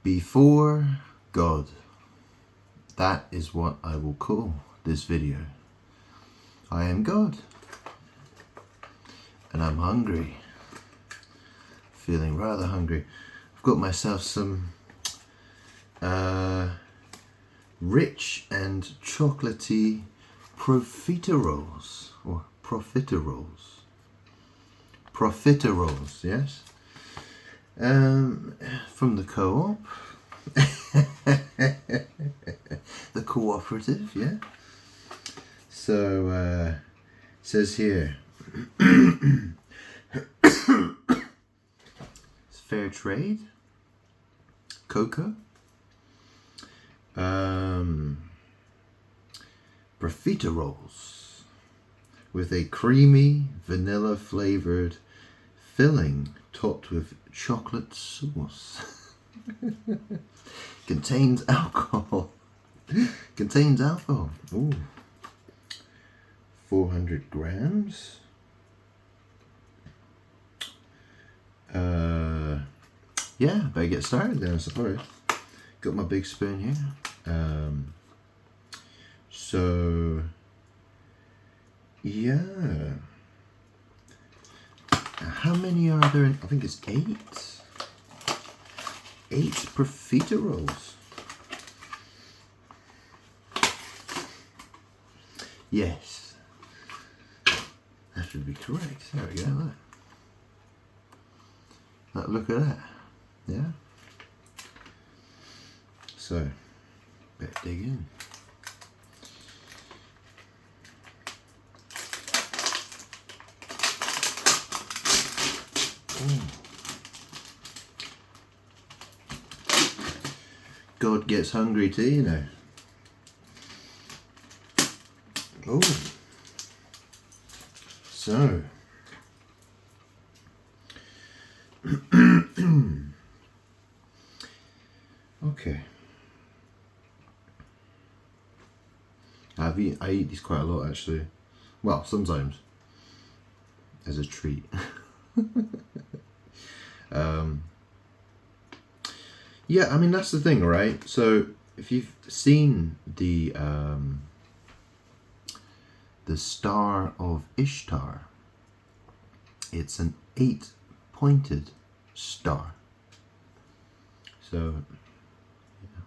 Before God. That is what I will call this video. I am God. And I'm hungry. Feeling rather hungry. I've got myself some rich and chocolatey profiteroles. Or profiteroles. Profiteroles, yes. From the co-op. The cooperative, yeah. So it says here it's fair trade, cocoa, profiteroles with a creamy vanilla flavored filling topped with chocolate sauce. Contains alcohol. Contains alcohol. Ooh. 400 grams. Yeah, better get started then, I suppose. Got my big spoon here. So, yeah. How many are there? I think it's 8. 8 profiteroles. Yes. That should be correct. There we go, look. Look at that. Yeah? So, better dig in. God gets hungry too, you know. Oh. So. Okay. I eat these quite a lot actually. Well, sometimes. As a treat. Yeah, I mean that's the thing, right? So if you've seen the Star of Ishtar, it's an 8-pointed star. So yeah.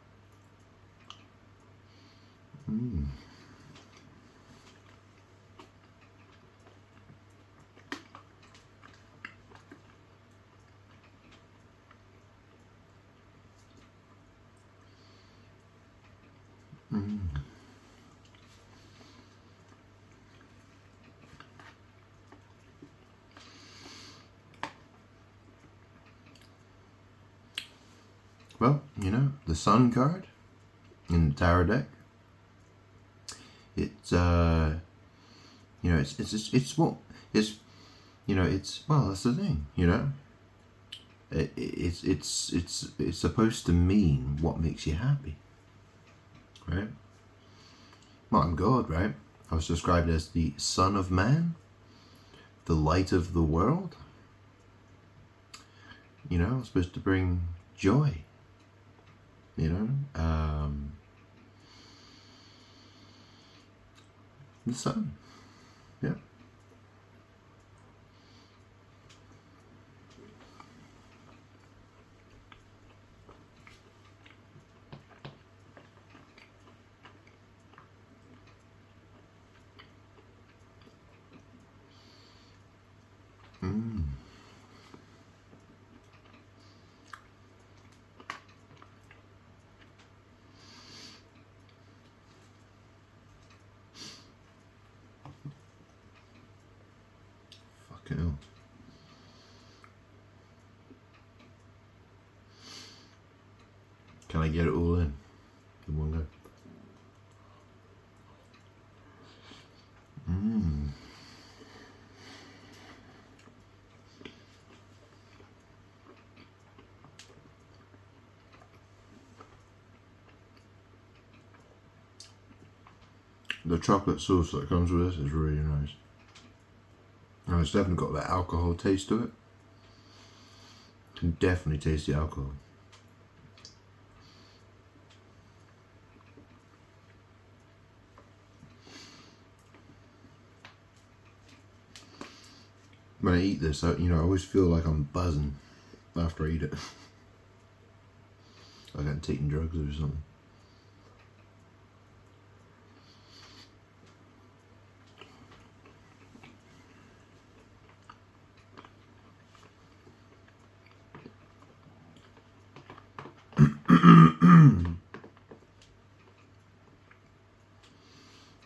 Well, you know, the Sun card in the tarot deck. It's you know, it's what it's, you know, it's, well, that's the thing, you know. It's supposed to mean what makes you happy, right? Well, I'm God, right? I was described as the Son of Man, the light of the world. You know, I'm supposed to bring joy. You know, the sun. Yeah. Fucking hell. Can I get it all in one go? The chocolate sauce that comes with this is really nice. And it's definitely got that alcohol taste to it. You can definitely taste the alcohol. when I eat this, I always feel like I'm buzzing after I eat it. Like I'm taking drugs or something.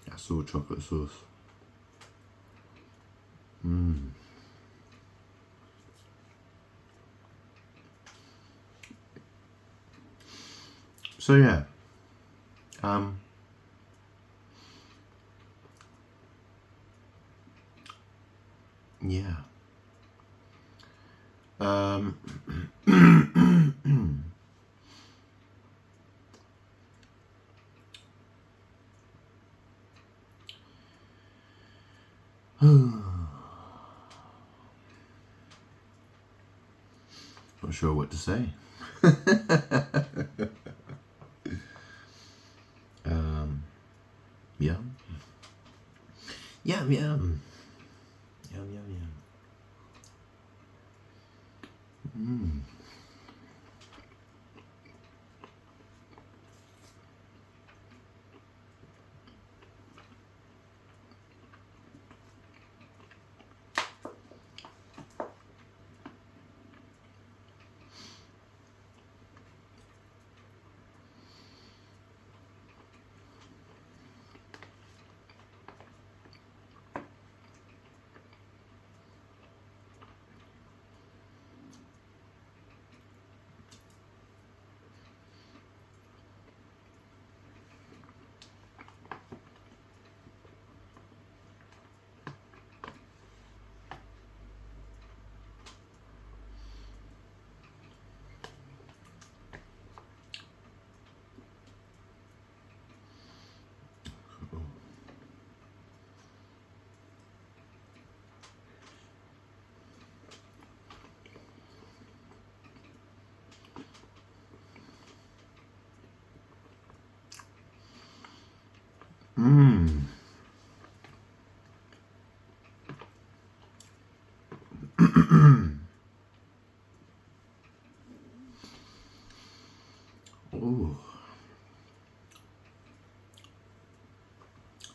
That's all chocolate sauce. So yeah, yeah. Not sure what to say. Yum. Yum, yum. Yum, yum, yum. Oh,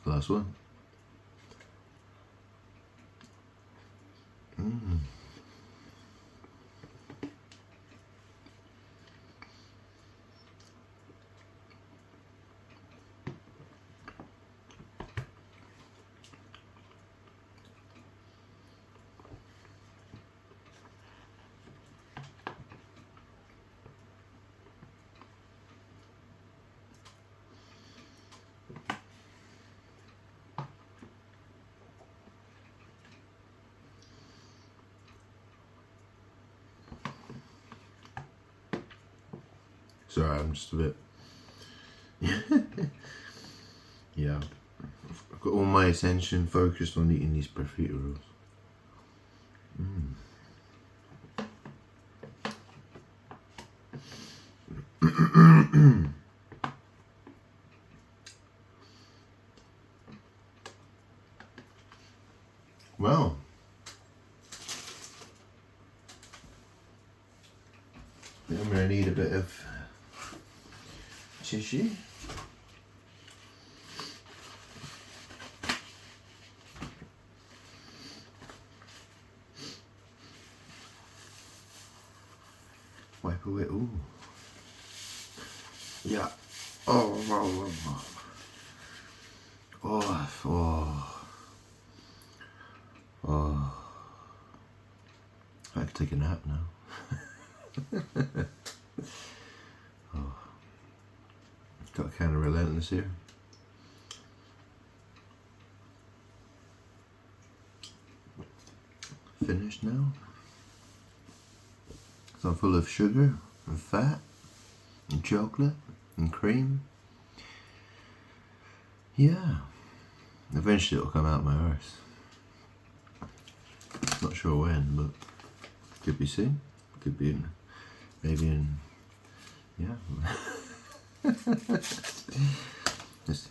last one. Sorry, I'm just a bit. Yeah, I've got all my attention focused on eating these profiteroles. Well, I think I'm going to need a bit of tissue. Wipe away. Ooh. Yeah. Oh, oh, oh, oh, oh. I could take a nap now. Oh. Got kind of relentless here. Finished now. So I'm full of sugar and fat and chocolate and cream. Yeah. Eventually it'll come out my arse. Not sure when, but could be soon. Could be in, maybe in, yeah. Just,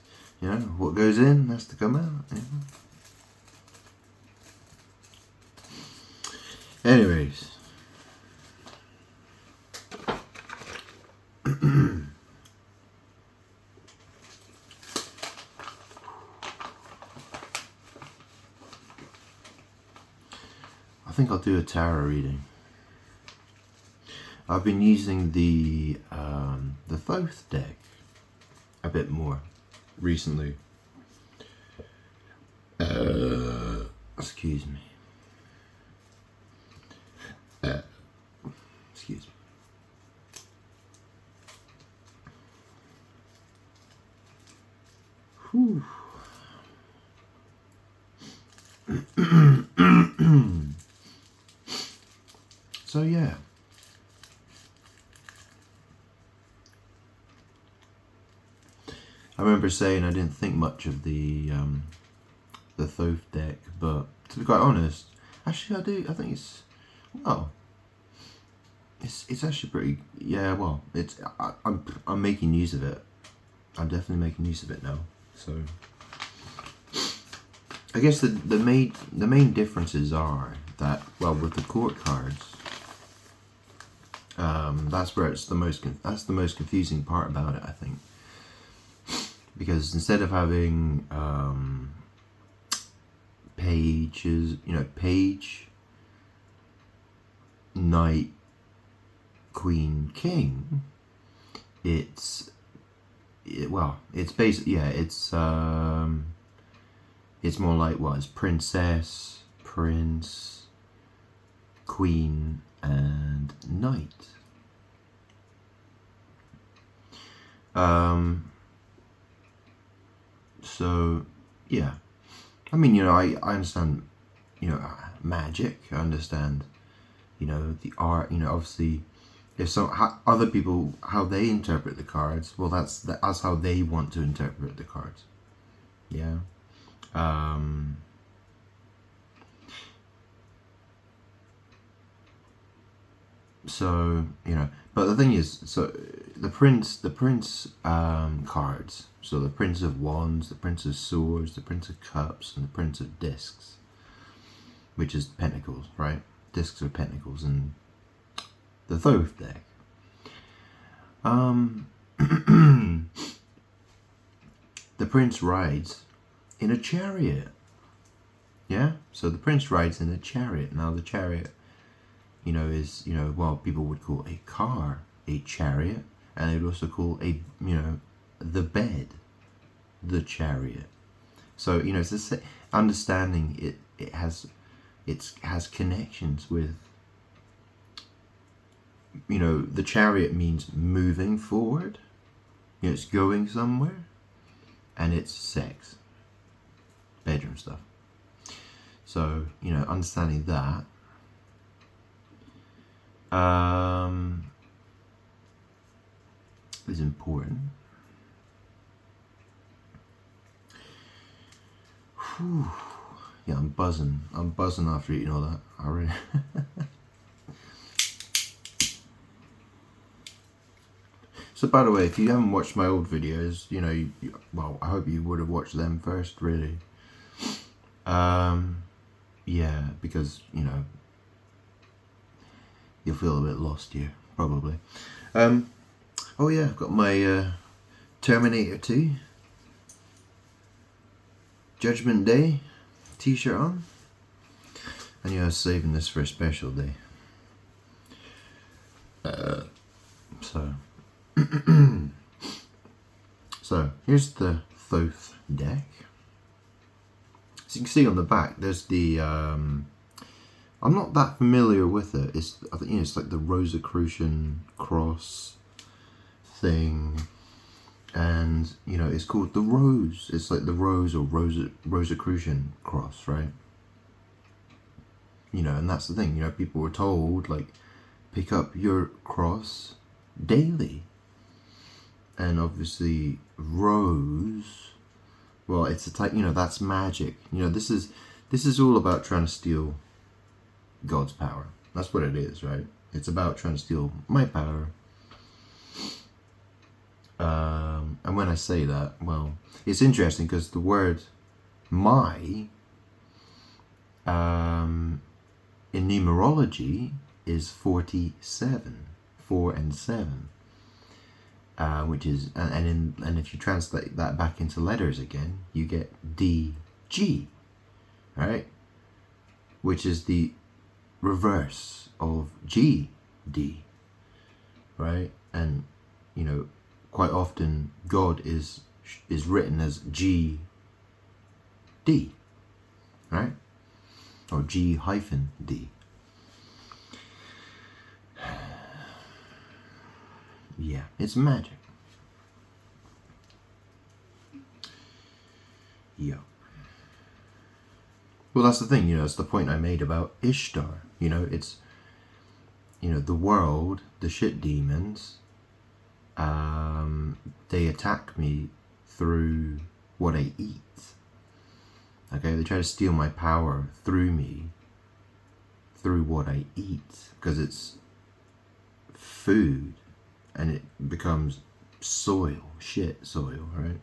what goes in has to come out. Anyways. I think I'll do a tarot reading. I've been using the Thoth deck a bit more recently. Excuse me. Excuse me. Whew. So yeah. I remember saying I didn't think much of the Thoth deck, but to be quite honest, actually I do. I think it's, well, it's actually pretty. Yeah, well, it's I'm making use of it. I'm definitely making use of it now. So I guess the main differences are that, well, with the court cards, that's where it's the most confusing part about it, I think. Because instead of having pages, page, knight, queen, king, it's basically, yeah, it's more like, what, it's princess, prince, queen, and knight. So, yeah. I mean, I understand, magic. I understand, the art. Obviously, if other people, how they interpret the cards, well, that's how they want to interpret the cards. Yeah. So, but the thing is, so the prince cards, so the Prince of Wands, the Prince of Swords, the Prince of Cups, and the Prince of Discs, which is Pentacles, right? Discs are Pentacles, and the Thoth deck. The prince rides in a chariot. Yeah? So the prince rides in a chariot. Now the chariot, is, well, people would call a car a chariot, and they would also call the bed the chariot. So, it's this understanding it has connections with, the chariot means moving forward, it's going somewhere, and it's sex, bedroom stuff. So, understanding that, is important. Whew. Yeah, I'm buzzing after eating all that. I really So, by the way, if you haven't watched my old videos, well, I hope you would have watched them first, really. Yeah, because, you'll feel a bit lost here, probably. Oh yeah, I've got my Terminator 2 Judgment Day t-shirt on. And I was saving this for a special day. So here's the Thoth deck. As you can see on the back, there's the I'm not that familiar with it. I think it's like the Rosicrucian cross thing, and it's called the Rose. It's like the Rose or Rosicrucian cross, right? And that's the thing. People were told, like, pick up your cross daily. And obviously rose, well, it's a type, that's magic. This is all about trying to steal God's power. That's what it is, right? It's about trying to steal my power. And when I say that, well, it's interesting because the word my in numerology is 47, 4 and 7, which is, and if you translate that back into letters again, you get DG, right? Which is the reverse of GD, right? And quite often God is written as GD, right? Or G-D. Yeah, it's magic. Yeah. Well, that's the thing, it's the point I made about Ishtar. It's, the world, the shit demons, they attack me through what I eat. Okay, they try to steal my power through me, through what I eat, because it's food, and it becomes soil, shit soil, right?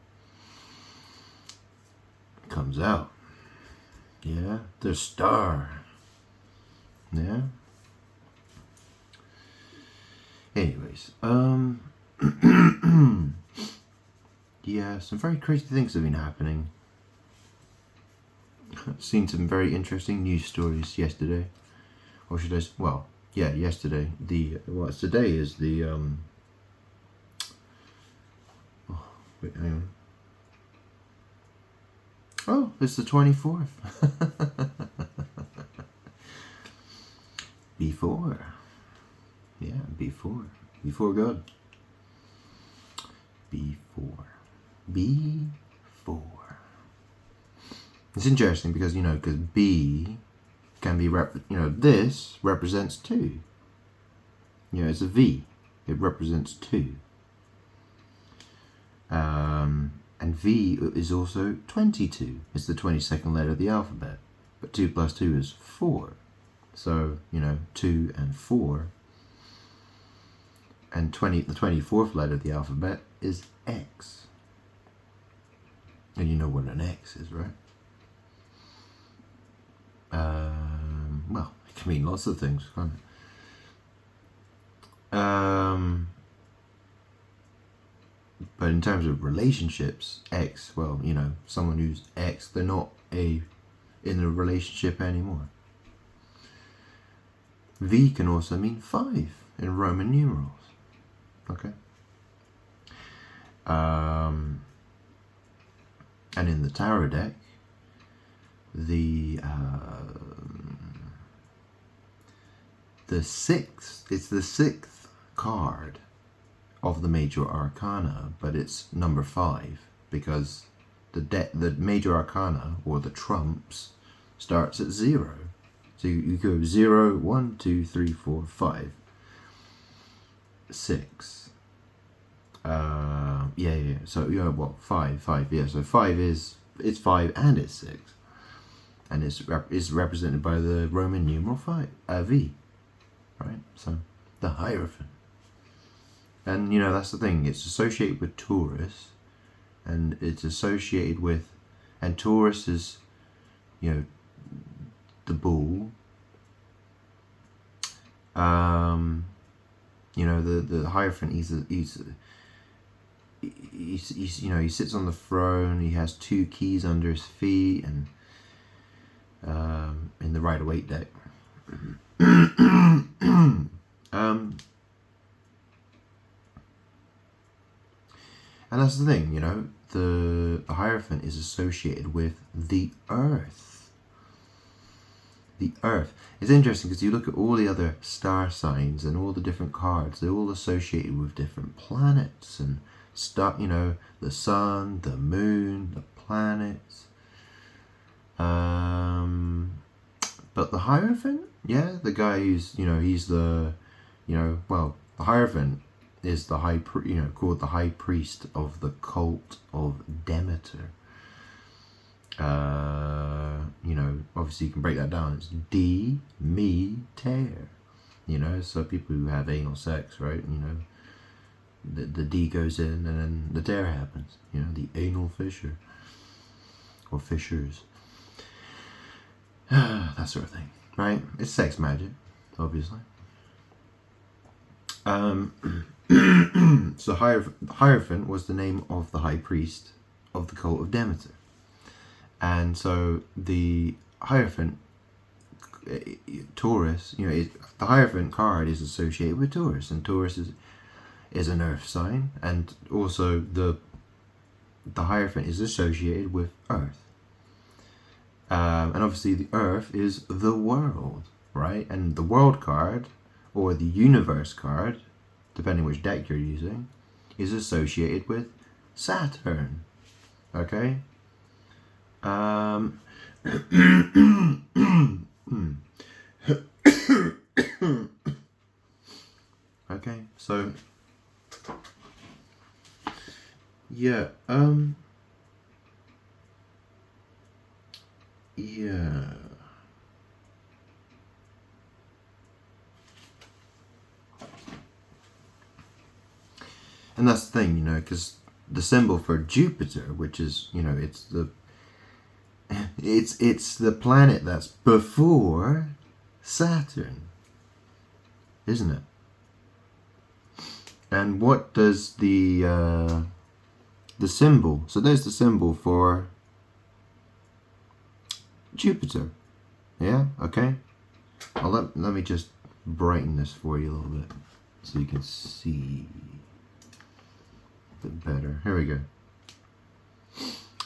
It comes out. Yeah, the star. Yeah. Anyways, yeah, some very crazy things have been happening. I've seen some very interesting news stories yesterday, or should I? Well, yeah, yesterday. Today is the Oh, wait, hang on. Oh, it's the 24th. Before. Yeah, before God. Before. It's interesting because, because B can be, this represents 2. It's a V. It represents 2. And V is also 22. It's the 22nd letter of the alphabet. But 2 plus 2 is 4. So, 2 and 4. And the 24th letter of the alphabet is X. And you know what an X is, right? Well, it can mean lots of things, can't it? But in terms of relationships, X, well, someone who's X, they're not in a relationship anymore. V can also mean 5 in Roman numerals. Okay. And in the tarot deck, the 6th, it's the 6th card of the major arcana, but it's number 5 because the major arcana, or the trumps, starts at 0. So you go 0, 1, 2, 3, 4, 5, 6. Yeah. So 5. Yeah. So 5 it's 5 and it's 6, and it's represented by the Roman numeral 5, V, right? So the Hierophant. And that's the thing, it's associated with Taurus, and it's associated with, and Taurus is, the bull. The Hierophant, he sits on the throne, he has 2 keys under his feet, and in the Rider-Waite deck. And that's the thing, the Hierophant is associated with the Earth. The Earth. It's interesting because you look at all the other star signs and all the different cards, they're all associated with different planets and stuff, the sun, the moon, the planets. But the Hierophant, the guy who's, he's the, the Hierophant is the called the high priest of the cult of Demeter. Obviously you can break that down. It's D-me-ter. So people who have anal sex, right? The D goes in and then the tear happens. The anal fissure. Or fissures. That sort of thing. right? It's sex magic, obviously. So Hierophant was the name of the high priest of the cult of Demeter. And so the Hierophant, Taurus, the Hierophant card is associated with Taurus, and Taurus is an earth sign, and also the Hierophant is associated with earth. And obviously the earth is the world, right? And the world card, or the universe card, depending which deck you're using, is associated with Saturn. Okay? Okay, so yeah, yeah. And that's the thing, because the symbol for Jupiter, which is, it's the planet that's before Saturn, isn't it? And what does the symbol? So there's the symbol for Jupiter. Yeah. Okay. Well, let me just brighten this for you a little bit so you can see a bit better. Here we go.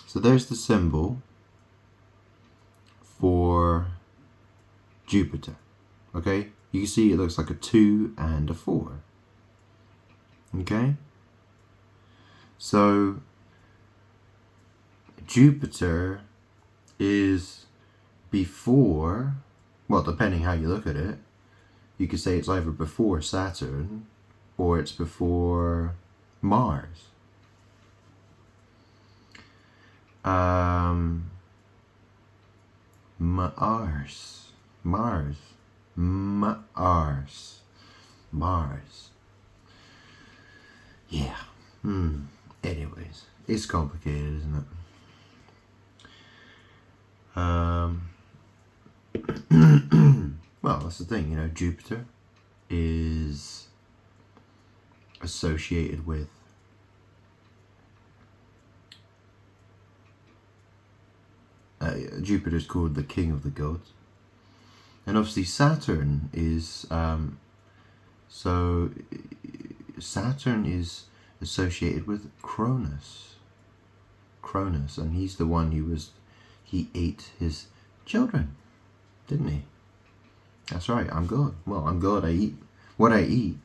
So there's the symbol for Jupiter. Okay. You can see it looks like a 2 and a 4. Okay. So Jupiter is before, well, depending how you look at it, you could say it's either before Saturn or it's before Mars. Mars. Yeah. Anyways, it's complicated, isn't it? Well, that's the thing, Jupiter is associated with Jupiter's called the king of the gods, and obviously Saturn is so Saturn is associated with Cronus, and he's the one he ate his children, didn't he? That's right, I'm God. Well, I'm God. I eat what I eat.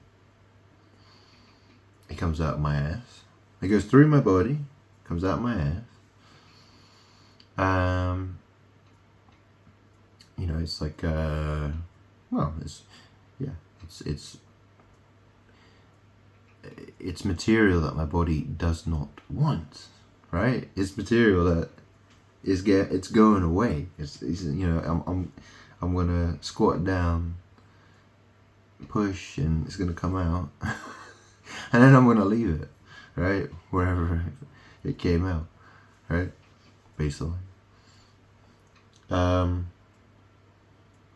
It comes out of my ass. It goes through my body, comes out of my ass. It's like it's material that my body does not want, right? It's material that it's going away. I'm gonna squat down, push, and it's gonna come out, and then I'm gonna leave it, right, wherever it came out, right, basically.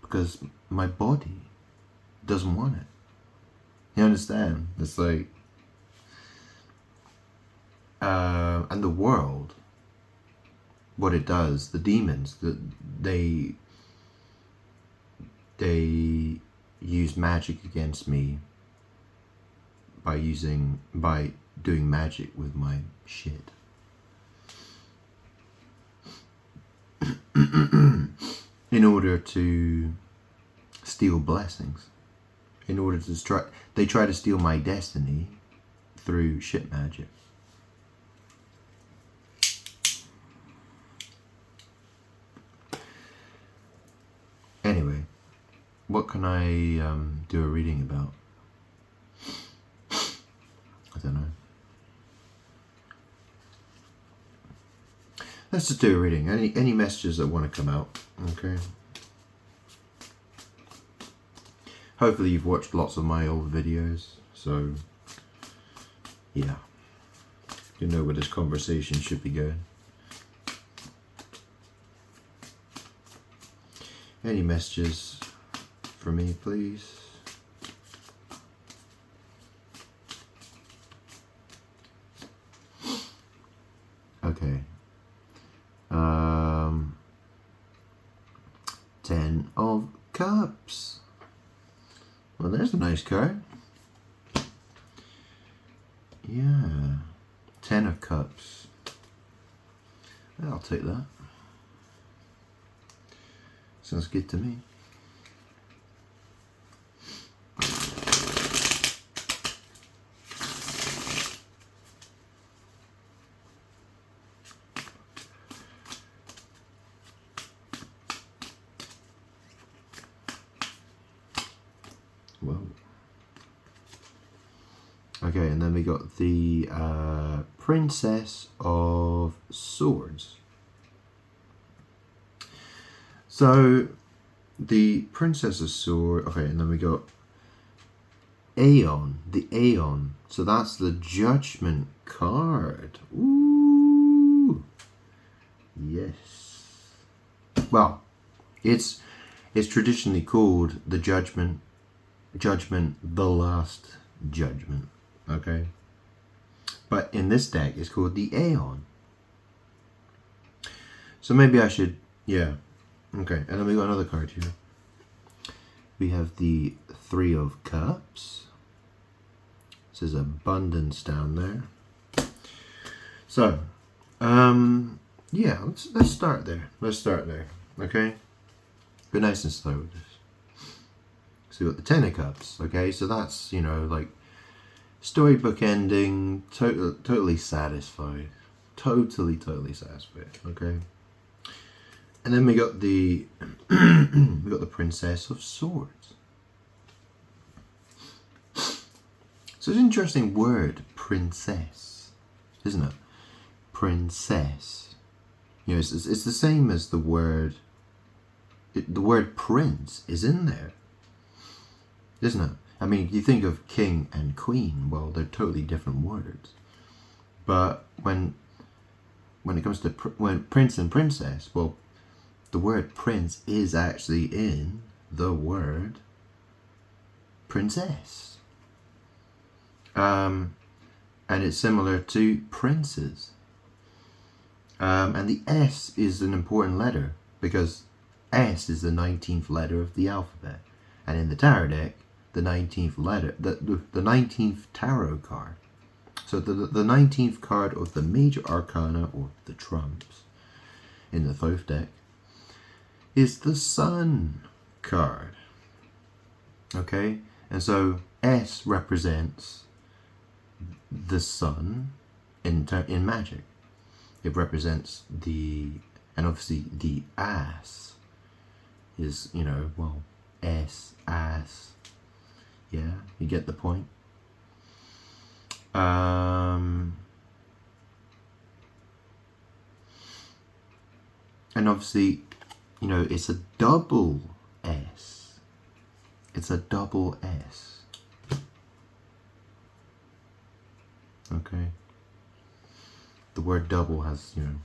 Because my body doesn't want it. You understand? It's like, and the world, what it does, the demons, they use magic against me by doing magic with my shit. In order to steal blessings. In order to they try to steal my destiny through shit magic. Anyway, what can I do a reading about? I don't know. Let's just do a reading. Any messages that want to come out, okay? Hopefully you've watched lots of my old videos, so yeah, you know where this conversation should be going. Any messages for me, please? Okay. 10 of Cups. Well, there's a nice card. Yeah. 10 of Cups. I'll take that. Sounds good to me. Whoa. Okay, and then we got the Princess of Swords. So, the Princess of Swords, okay, and then we got Aeon, the Aeon. So that's the Judgment card. Ooh. Yes. Well, it's traditionally called the Judgment, the Last Judgment, okay? But in this deck, it's called the Aeon. So maybe I should, yeah. Okay, and then we got another card here. We have the Three of Cups. This is abundance down there. So, yeah, let's start there. Let's start there, okay? Go nice and slow with this. So we got the Ten of Cups, okay? So that's, you know, like storybook ending, totally satisfied. Totally satisfied, okay? And then we got the we got the Princess of Swords. So it's an interesting word, princess, isn't it? Princess. You know, it's the same as the word. The word prince is in there, isn't it? I mean, you think of king and queen. Well, they're totally different words. But when it comes to when prince and princess, well, the word prince is actually in the word princess. And it's similar to princes. And the S is an important letter because S is the 19th letter of the alphabet. And in the tarot deck, the 19th letter, the 19th tarot card. So the 19th card of the major arcana, or the trumps, in the Thoth deck, is the Sun card. Okay? And so S represents the sun in magic. It represents and obviously the ass is, you know, well, S, ass. Yeah, you get the point. And obviously, you know, it's a double S. It's a double S. Okay. The word double has, you know,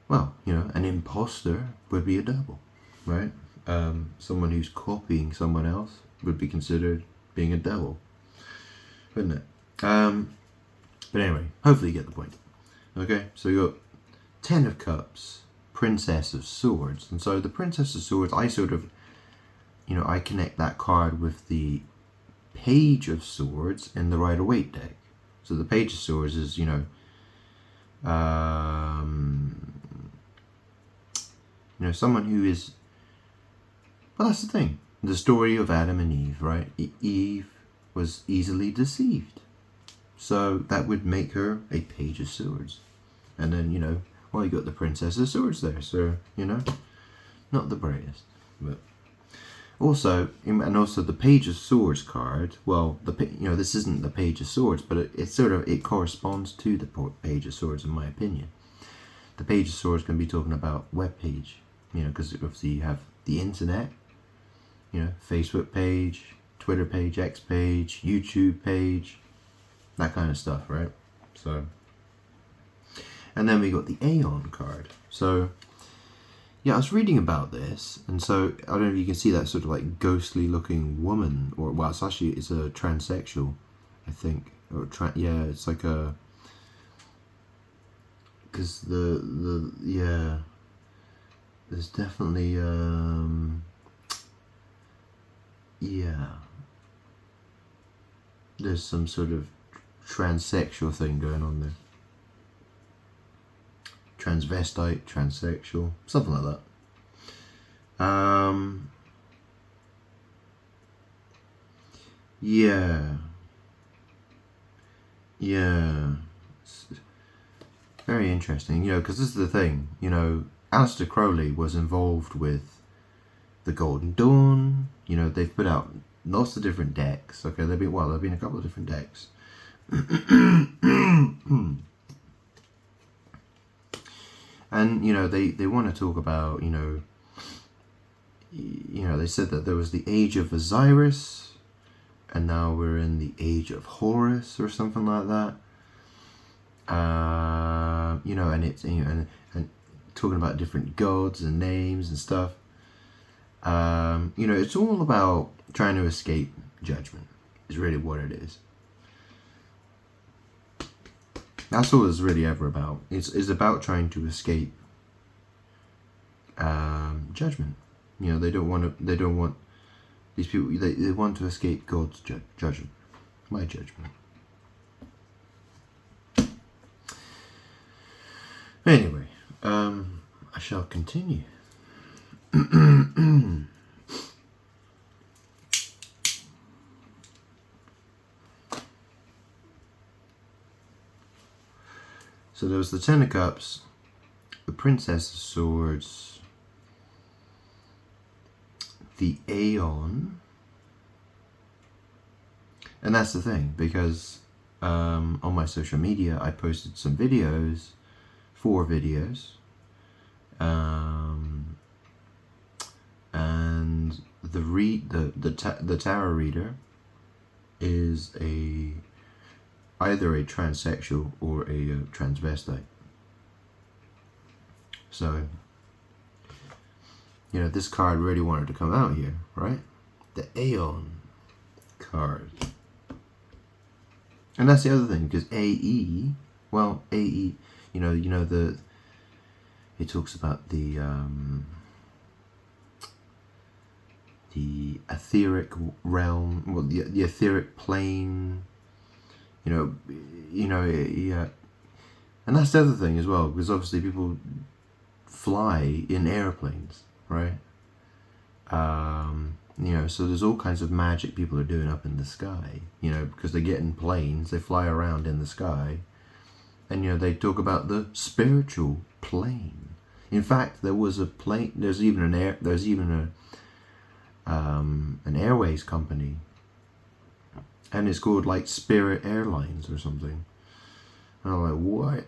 well, you know, an imposter would be a double, right? Someone who's copying someone else would be considered being a double, wouldn't it? But anyway, hopefully you get the point. Okay, so you got Ten of Cups, Princess of Swords. And so the Princess of Swords, I sort of, you know, I connect that card with the Page of Swords in the Rider-Waite deck. So the Page of Swords is, you know, someone who is, well, that's the thing. The story of Adam and Eve, right? Eve was easily deceived. So that would make her a Page of Swords. And then, you know, well, you got the Princess of Swords there. So, you know, not the brightest. But also, and also the Page of Swords card, well, you know, this isn't the Page of Swords, but it corresponds to the Page of Swords, in my opinion. The Page of Swords can be talking about web page, you know, because obviously you have the internet, you know, Facebook page, Twitter page, X page, YouTube page, that kind of stuff, right? So, and then we got the Aeon card. So, Yeah, I was reading about this, and so I don't know if you can see that sort of like ghostly looking woman, or well, it's a transsexual, I think, or yeah, it's like a, because yeah, there's definitely yeah, there's some sort of transsexual thing going on there. Transvestite, transsexual, something like that. Yeah, yeah, it's very interesting. Because this is the thing. Aleister Crowley was involved with the Golden Dawn. They've put out lots of different decks. Okay, there've been a couple of different decks. And they want to talk about they said that there was the age of Osiris, and now we're in the age of Horus or something like that. And it's and talking about different gods and names and stuff. It's all about trying to escape judgment. Is really what it is. That's all it's really ever about. It's about trying to escape judgment. They don't want these people. They want to escape God's judgment, my judgment. Anyway, I shall continue. So there was the Ten of Cups, the Princess of Swords, the Aeon, and that's the thing, because on my social media I posted some videos, 4 videos, and the tarot reader is either a transsexual or a transvestite. So, this card really wanted to come out here, right? The Aeon card. And that's the other thing, because AE, it talks about the etheric realm, well, the etheric plane, yeah. And that's the other thing as well, because obviously people fly in airplanes, right? So there's all kinds of magic people are doing up in the sky, because they get in planes, they fly around in the sky, and they talk about the spiritual plane. In fact, there was a plane. There's even an airways company, and it's called like Spirit Airlines or something. And I'm like, what?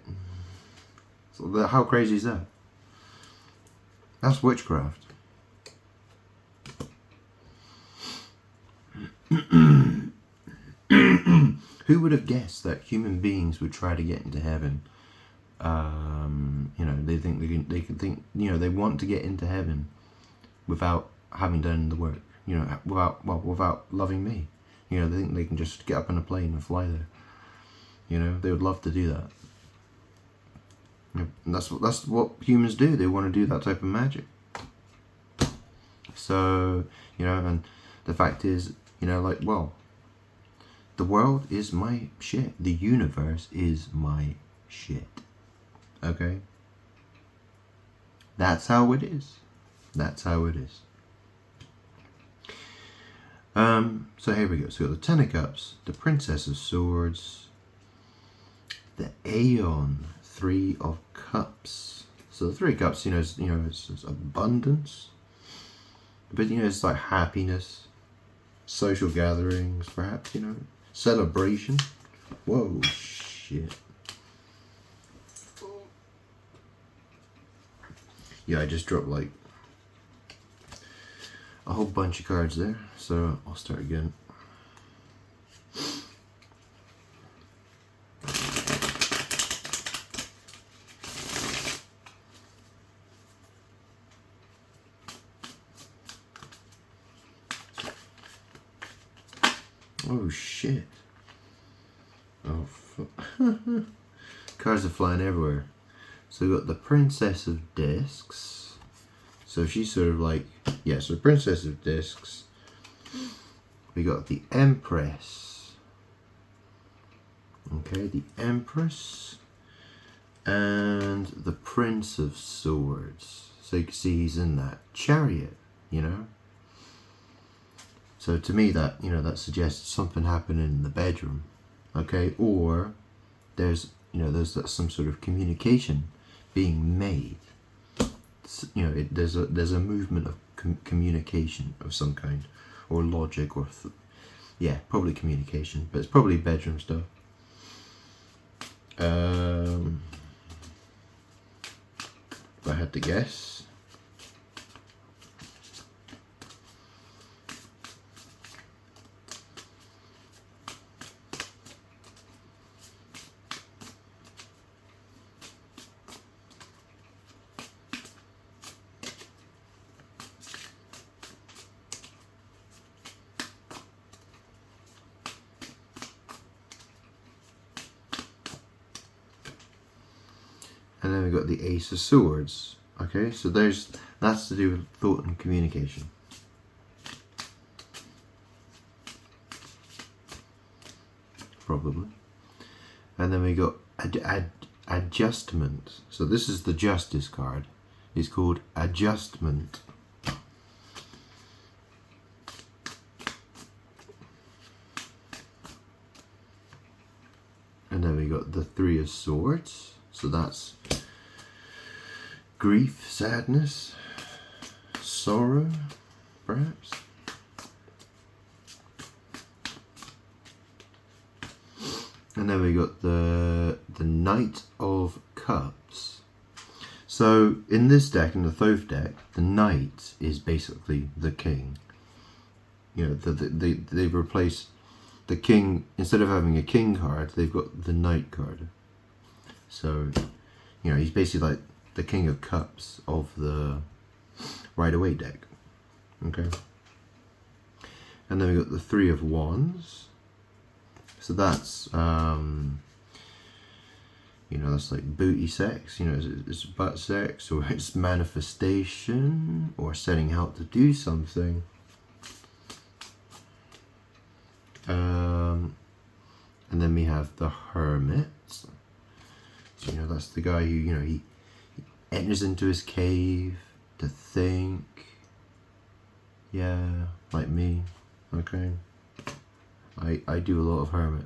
So how crazy is that? That's witchcraft. Who would have guessed that human beings would try to get into heaven? They think they can think. They want to get into heaven without having done the work. Without loving me. They think they can just get up in a plane and fly there. They would love to do that. And that's what humans do. They want to do that type of magic. So, and the fact is, the world is my shit. The universe is my shit. Okay? That's how it is. That's how it is. So here we go. So we got the Ten of Cups, the Princess of Swords, the Aeon, 3 of Cups. So the 3 of Cups, it's abundance. But it's like happiness, social gatherings, perhaps, celebration. Whoa, shit. Yeah, I just dropped like a whole bunch of cards there, so I'll start again. Oh shit. Oh fuck. Cards are flying everywhere. So we got the Princess of Discs. So she's sort of like, yeah, so Princess of Discs. We got the Empress. Okay, the Empress. And the Prince of Swords. So you can see he's in that chariot, you know. So to me that, you know, that suggests something happening in the bedroom. Okay, or there's, you know, there's some sort of communication being made. You know, there's a movement of communication of some kind, or logic, or yeah, probably communication, but it's probably bedroom stuff. If I had to guess. And then we got the Ace of Swords. Okay, so that's to do with thought and communication. Probably. And then we got Adjustment. So this is the Justice card. It's called Adjustment. And then we got the Three of Swords. So that's grief, sadness, sorrow, perhaps. And then we got the Knight of Cups. So in this deck, in the Thoth deck, the Knight is basically the king. You know, they've replaced the king. Instead of having a king card, they've got the Knight card. So, you know, he's basically like the King of Cups of the Rider-Waite deck. Okay. And then we got the Three of Wands. So that's, you know, that's like booty sex. You know, it's butt sex, or it's manifestation, or setting out to do something. And then we have the Hermit. You know, that's the guy who, you know, he enters into his cave to think. Yeah, like me. Okay. I do a lot of hermit.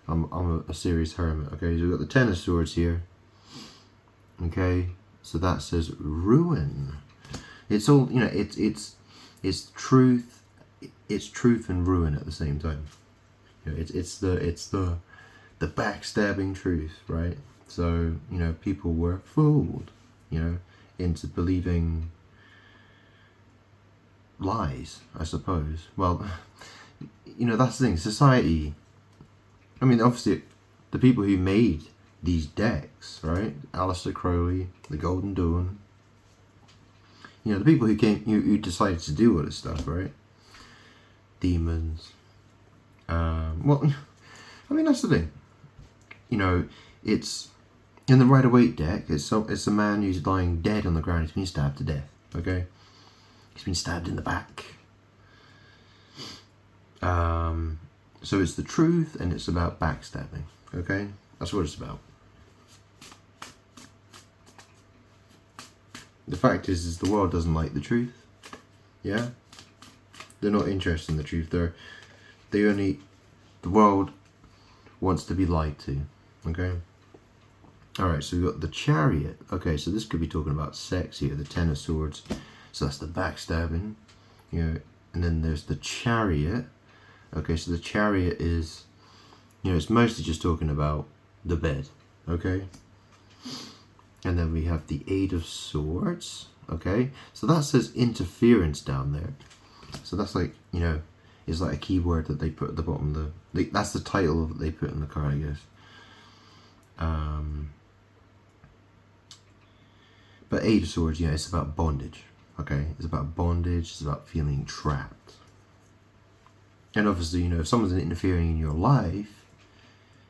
I'm a serious hermit. Okay, so we've got the Ten of Swords here. Okay, so that says ruin. It's all, you know, it's truth. It's truth and ruin at the same time. You know, it's the backstabbing truth, right? So, you know, people were fooled, you know, into believing lies, I suppose. Well, you know, that's the thing. Society, I mean, obviously, the people who made these decks, right? Aleister Crowley, the Golden Dawn, you know, the people who decided to do all this stuff, right? Demons. Well, I mean, that's the thing. You know, it's in the Rider-Waite deck. It's a man who's lying dead on the ground. He's been stabbed to death. Okay, he's been stabbed in the back. So it's the truth, and it's about backstabbing. Okay, that's what it's about. The fact is the world doesn't like the truth. Yeah, they're not interested in the truth. The world wants to be lied to. Okay. Alright, so we've got the Chariot. Okay, so this could be talking about sex here, the Ten of Swords. So that's the backstabbing. You know, and then there's the Chariot. Okay, so the Chariot is, you know, it's mostly just talking about the bed. Okay. And then we have the Eight of Swords. Okay, so that says interference down there. So that's like, you know, is like a keyword that they put at the bottom of that's the title that they put in the card, I guess. But Eight of Swords, you know, it's about bondage. Okay, it's about bondage. It's about feeling trapped. And obviously, you know, if someone's interfering in your life,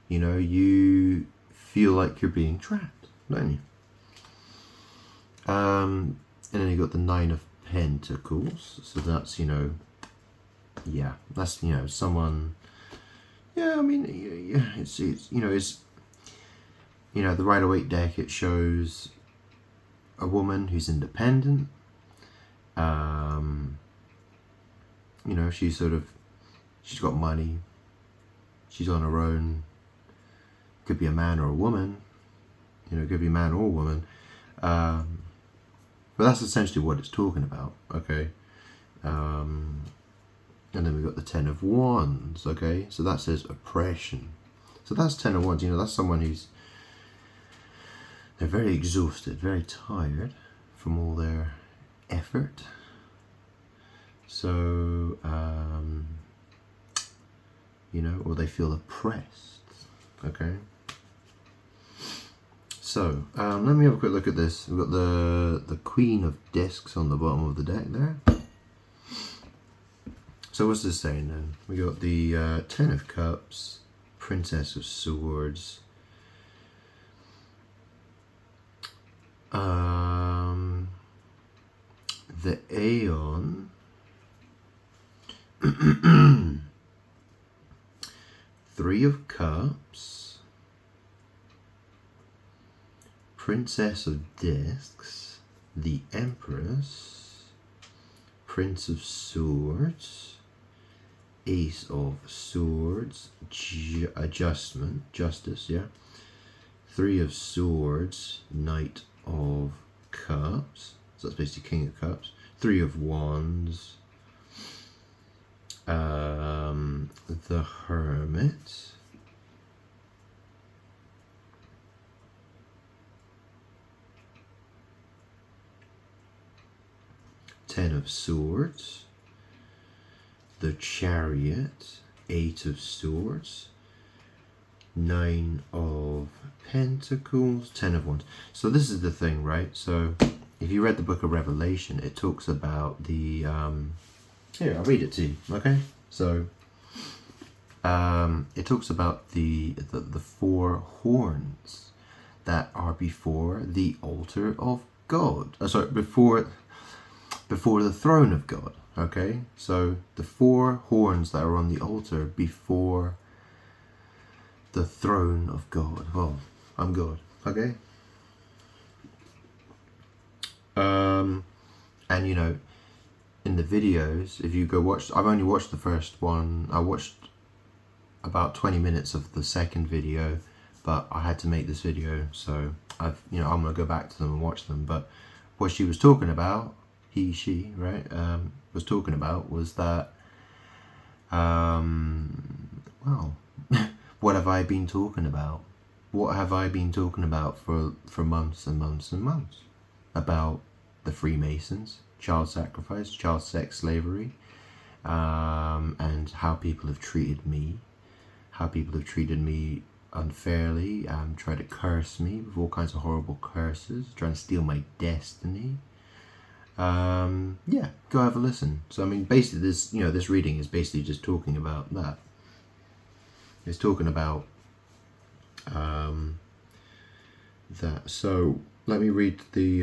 you know, you feel like you're being trapped, don't you? And then you got the Nine of Pentacles. So that's, you know, yeah, that's, you know, someone, yeah, I mean, yeah, it's you know, it's, you know, the Rider-Waite deck, it shows a woman who's independent. You know, she's got money, she's on her own. Could be a man or a woman, you know, it could be a man or a woman. But that's essentially what it's talking about, okay? And then we've got the Ten of Wands, okay? So that says oppression. So that's Ten of Wands, you know, that's someone they're very exhausted, very tired from all their effort. So, you know, or they feel oppressed, okay? So, let me have a quick look at this. We've got the Queen of Discs on the bottom of the deck there. So what's this saying then? We got the Ten of Cups, Princess of Swords, the Aeon, Three of Cups, Princess of Discs, the Empress, Prince of Swords, Ace of Swords, Justice, yeah. Three of Swords, Knight of Cups, so that's basically King of Cups. Three of Wands, the Hermit, Ten of Swords, the Chariot, Eight of Swords, Nine of Pentacles, Ten of Wands. So this is the thing, right? So if you read the book of Revelation, it talks about the here, I'll read it to you, okay? So it talks about the four horns that are before the altar of God. Before the throne of God, okay? So the four horns that are on the altar before the throne of God. Oh, I'm God, okay? And you know, in the videos, if you go watch, I've only watched the first one. I watched about 20 minutes of the second video, but I had to make this video, so I'm gonna go back to them and watch them. But what she was talking about, she, right, was talking about was that, well, what have I been talking about? What have I been talking about for months and months and months? About the Freemasons, child sacrifice, child sex slavery, and how people have treated me, unfairly, tried to curse me with all kinds of horrible curses, trying to steal my destiny. Yeah, go have a listen. So I mean, basically this reading is basically just talking about that. It's talking about that. So let me read the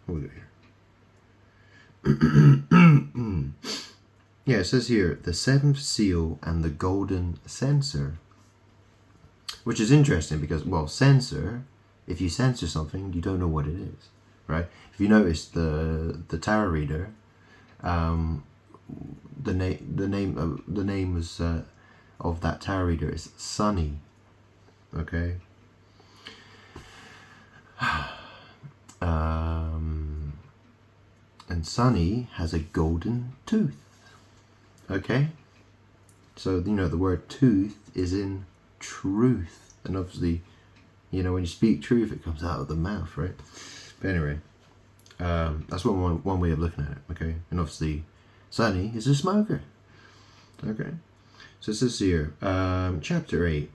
what we got here? Yeah, it says here the seventh seal and the golden censer, which is interesting because, well, censor, if you censor something, you don't know what it is, right? If you notice the tarot reader, the name was of that tarot reader is Sunny, okay? And Sunny has a golden tooth, okay? So, you know, the word tooth is in truth, and obviously, you know, when you speak truth, it comes out of the mouth, right? But anyway, that's one way of looking at it, okay? And obviously, Sunny is a smoker, okay? So it says here, chapter 8,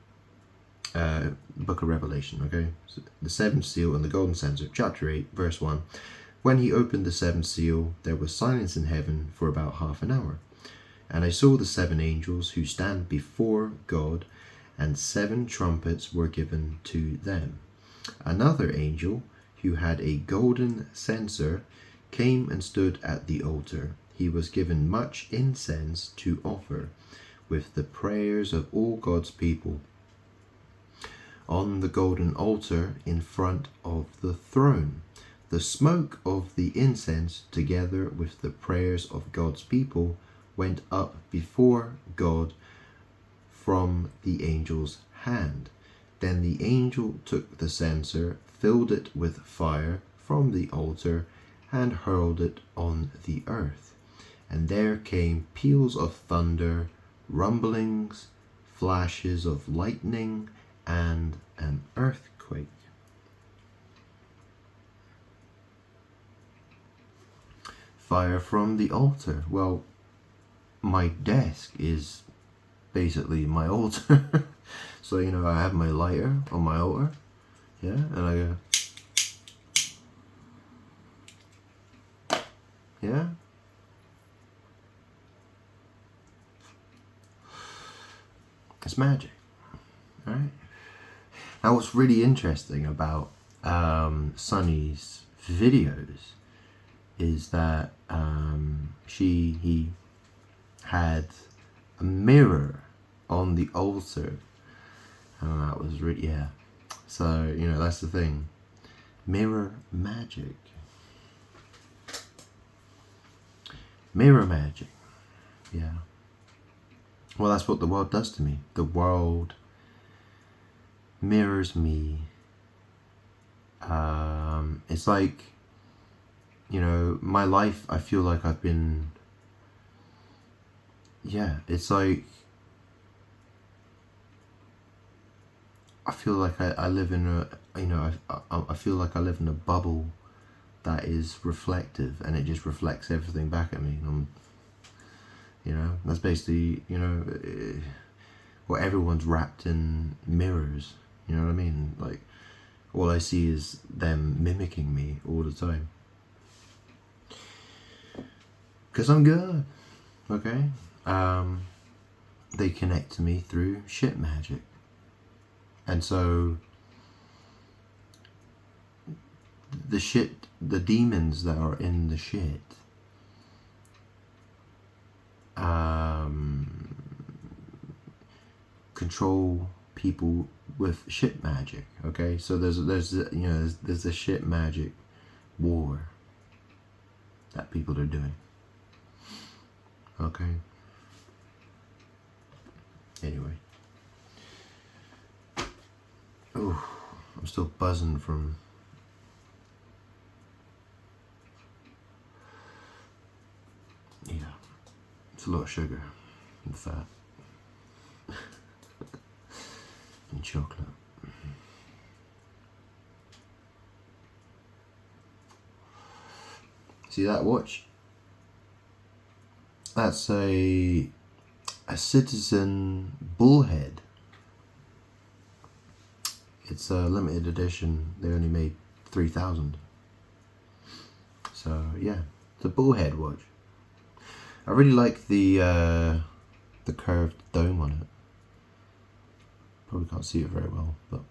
book of Revelation, okay? So the seventh seal and the golden censer, chapter 8, verse 1. When he opened the seventh seal, there was silence in heaven for about half an hour. And I saw the 7 angels who stand before God, and 7 trumpets were given to them. Another angel, who had a golden censer, came and stood at the altar. He was given much incense to offer, with the prayers of all God's people. On the golden altar in front of the throne, the smoke of the incense, together with the prayers of God's people, went up before God from the angel's hand. Then the angel took the censer, filled it with fire from the altar, and hurled it on the earth. And there came peals of thunder, rumblings, flashes of lightning, and an earthquake. Fire from the altar. Well, my desk is basically my altar. So, I have my lighter on my altar. Yeah, and I go, yeah. It's magic, right? Now, what's really interesting about Sunny's videos is that he had a mirror on the altar, and that was really, yeah. So, that's the thing. Mirror magic. Mirror magic. Yeah. Well, that's what the world does to me. The world mirrors me. It's like, my life, I feel like I've been, it's like, I feel like I live in a, I feel like I live in a bubble that is reflective, and it just reflects everything back at me. That's basically, well, everyone's wrapped in mirrors, you know what I mean? Like, all I see is them mimicking me all the time. Because I'm good, okay? They connect to me through shit magic. And so, the demons that are in the shit, control people with shit magic. Okay, so there's a shit magic war that people are doing. Okay. Anyway. Oh, I'm still buzzing from. Yeah, it's a lot of sugar and fat and chocolate. See that watch? That's a Citizen Bullhead. It's a limited edition. They only made 3,000. So yeah, it's a Bullhead watch. I really like the curved dome on it. Probably can't see it very well, but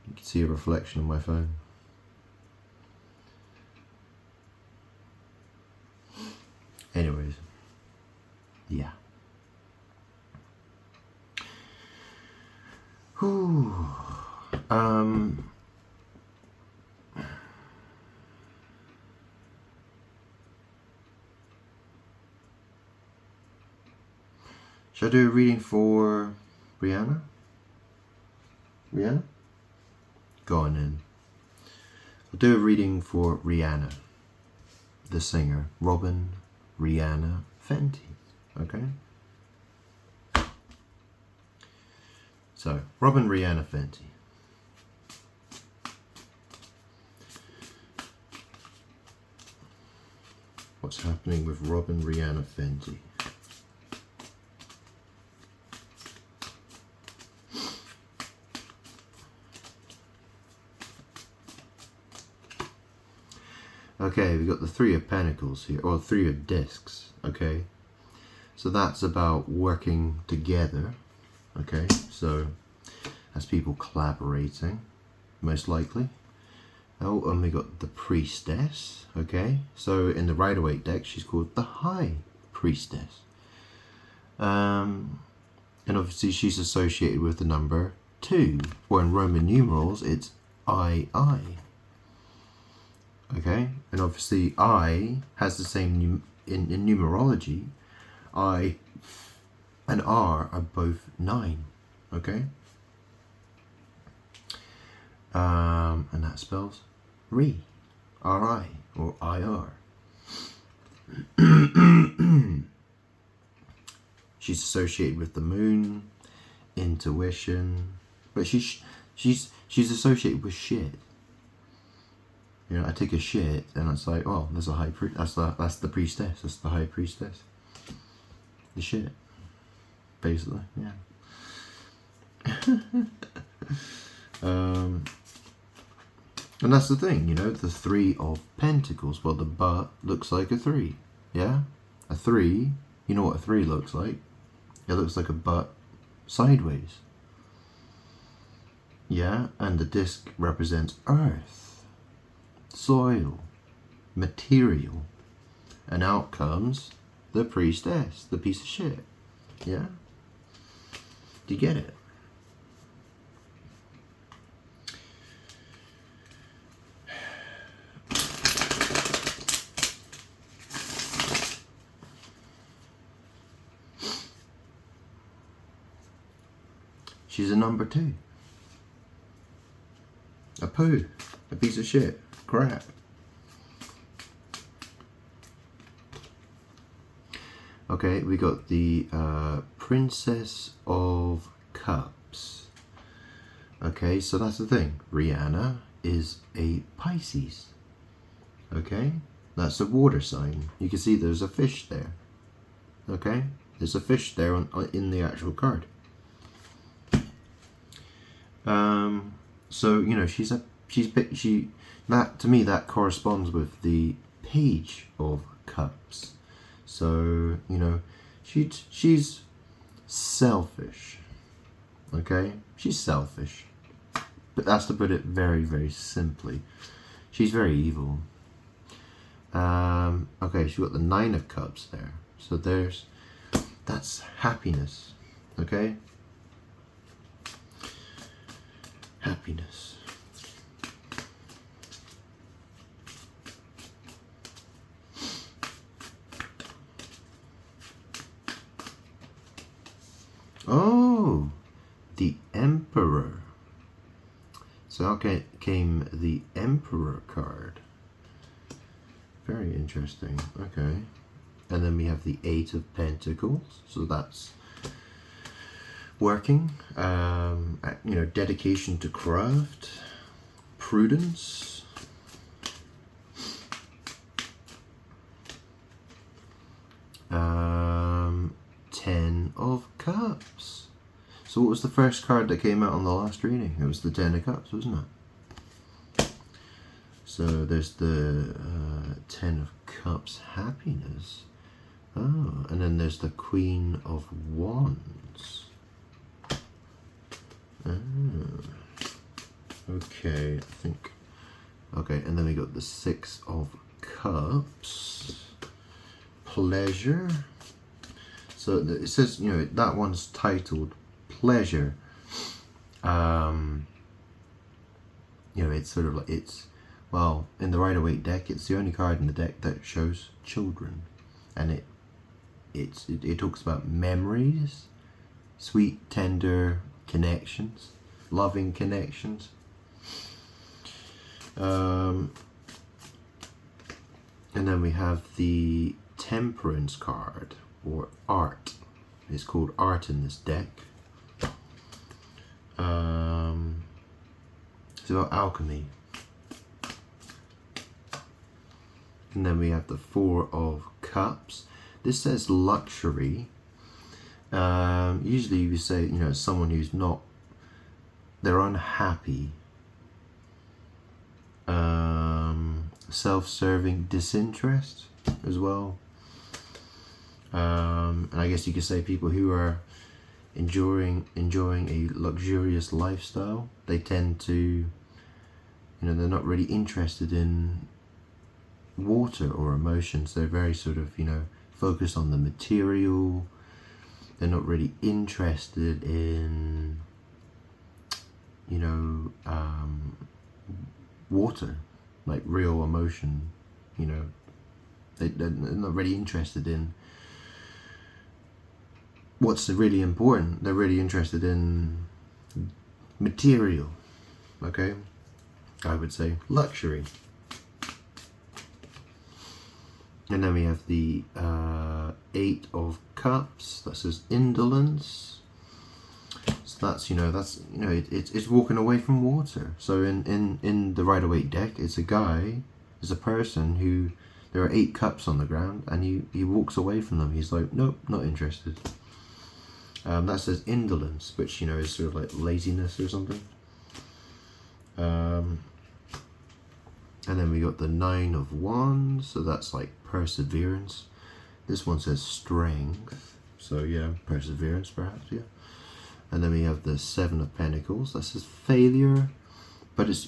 you can see a reflection of my phone. Anyways, yeah. Whew. Should I do a reading for Rihanna? Rihanna? Go on in. I'll do a reading for Rihanna, the singer, Robin Rihanna Fenty. Okay? So, Robin Rihanna Fenty. What's happening with Robin Rihanna Fenty? Okay, we got the Three of Pentacles here, or Three of Discs. Okay, so that's about working together. Okay, so that's people collaborating, most likely. Oh, and we got the Priestess. Okay, so in the Rider-Waite deck, she's called the High Priestess. And obviously she's associated with the number 2, or in Roman numerals, it's II. Okay, and obviously I has the same in numerology. I and R are both 9. Okay, and that spells Ri, R-I, or I-R. She's associated with the moon, intuition, but she's associated with shit. You know, I take a shit and it's like, oh, there's a high priest. That's the priestess. That's the high priestess. The shit, basically, yeah. And that's the thing, you know, the Three of Pentacles. Well, the butt looks like a 3, yeah. A 3. You know what a 3 looks like? It looks like a butt sideways. Yeah, and the disc represents earth, soil, material, and out comes the priestess, the piece of shit. Yeah? Do you get it? She's a number 2. A poo. A piece of shit. Crap. Okay, we got the Princess of Cups. Okay, so that's the thing. Rihanna is a Pisces. Okay, that's a water sign. You can see there's a fish there. Okay, there's a fish there in the actual card. So you know that to me that corresponds with the Page of Cups. So you know she's selfish. Okay, she's selfish, but that's to put it very, very simply. She's very evil. Okay, she's got the Nine of Cups there. So that's happiness. Okay. Happiness. Oh, the Emperor. So out came the Emperor card. Very interesting. Okay. And then we have the Eight of Pentacles. So that's working, you know, dedication to craft, prudence, Ten of Cups. So what was the first card that came out on the last reading? It was the Ten of Cups, wasn't it? So there's the Ten of Cups, happiness. Oh, and then there's the Queen of Wands. Okay, I think. Okay, and then we got the Six of Cups. Pleasure. So it says, you know, that one's titled Pleasure. You know, it's sort of like, well, in the Rider-Waite deck, it's the only card in the deck that shows children. And it talks about memories, sweet, tender connections, loving connections. And then we have the Temperance card, or Art. It's called Art in this deck. It's about alchemy. And then we have the Four of Cups. This says luxury. Usually we say, you know, someone who's they're unhappy. self-serving disinterest as well. And I guess you could say people who are enjoying a luxurious lifestyle, they tend to, they're not really interested in water or emotions. They're very sort of, focused on the material. They're not really interested in, water, like real emotion. They're not really interested in what's really important. They're really interested in material, okay? I would say luxury. And then we have the 8 of Cups. That says indolence. So that's it's walking away from water. So in the Rider-Waite deck, it's a person who, there are 8 cups on the ground, and he walks away from them. He's like, nope, not interested. That says indolence, which is sort of like laziness or something. And then we got the 9 of Wands, so that's like perseverance. This one says strength, so yeah, perseverance perhaps, yeah. And then we have the 7 of Pentacles, that says failure, but it's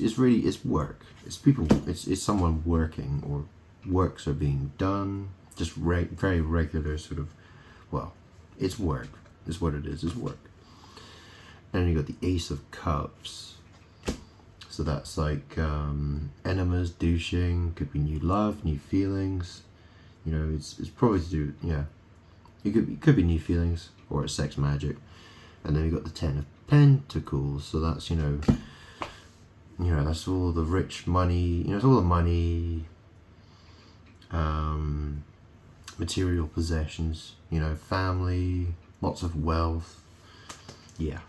work. It's people, it's someone working, or works are being done, just very regular sort of, it's work, is what it is work. And then you got the Ace of Cups. So that's like enemas, douching, could be new love, new feelings. It's probably to do, it could be new feelings, or it's sex magic. And then we got the 10 of Pentacles. So that's, that's all the rich money, it's all the money, material possessions, family, lots of wealth. Yeah.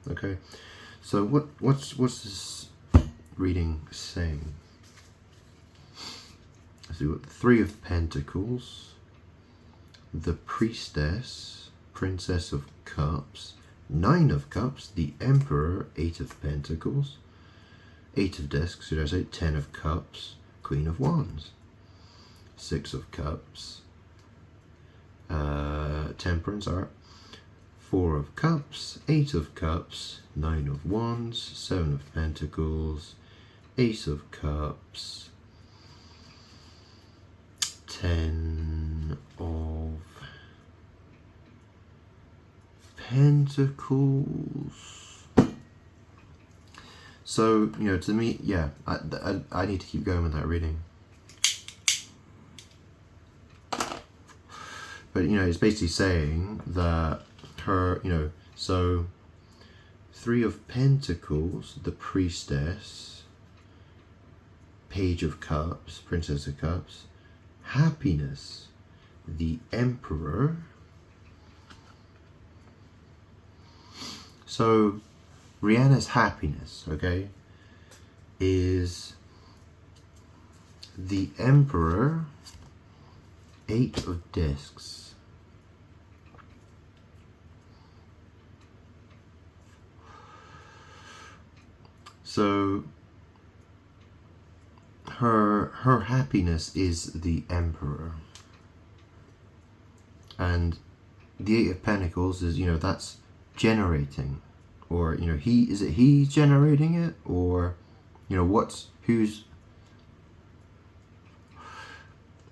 Okay. So what's this reading saying? So we've got the 3 of Pentacles, the Priestess, Princess of Cups, 9 of Cups, the Emperor, 8 of Pentacles, 8 of Discs, should I say, 10 of Cups, Queen of Wands, 6 of Cups, Temperance, alright, 4 of Cups, 8 of Cups, 9 of Wands, 7 of Pentacles, Ace of Cups, 10 of Pentacles. So, to me, yeah, I need to keep going with that reading. But, it's basically saying that her, so 3 of Pentacles, the Priestess, Page of Cups, Princess of Cups, happiness, the Emperor. So Rihanna's happiness, okay, is the Emperor, 8 of Discs. So her happiness is the Emperor, and the 8 of Pentacles is, that's generating, or he's generating it, or who's,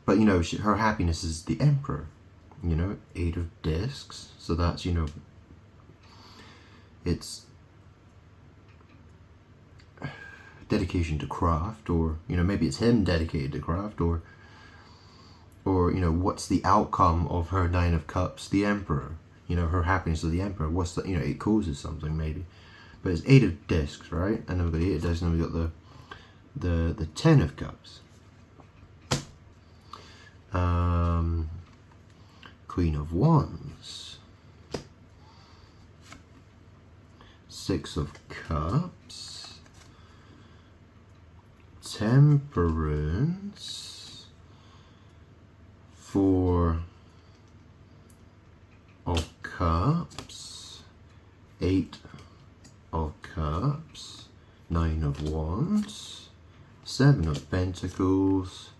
but her happiness is the Emperor, 8 of Discs, so that's it's dedication to craft, or maybe it's him dedicated to craft, or what's the outcome of her 9 of Cups, the Emperor, her happiness of the Emperor, what's the, it causes something maybe, but it's 8 of Discs, right? And then we've got the 8 of Discs, and then we've got the 10 of Cups, Queen of Wands, 6 of Cups, Temperance, 4 of Cups, 8 of Cups, 9 of Wands, Seven of Pentacles,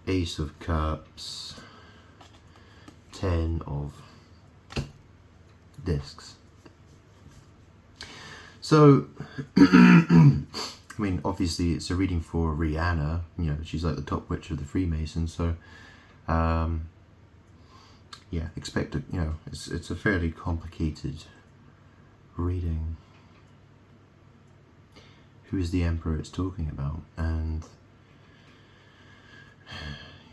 Ace of Cups, Ten of Discs. So, I mean, obviously it's a reading for Rihanna. You know, she's like the top witch of the Freemasons. So, yeah, expect it. You know, it's a fairly complicated reading. Who is the Emperor it's talking about? And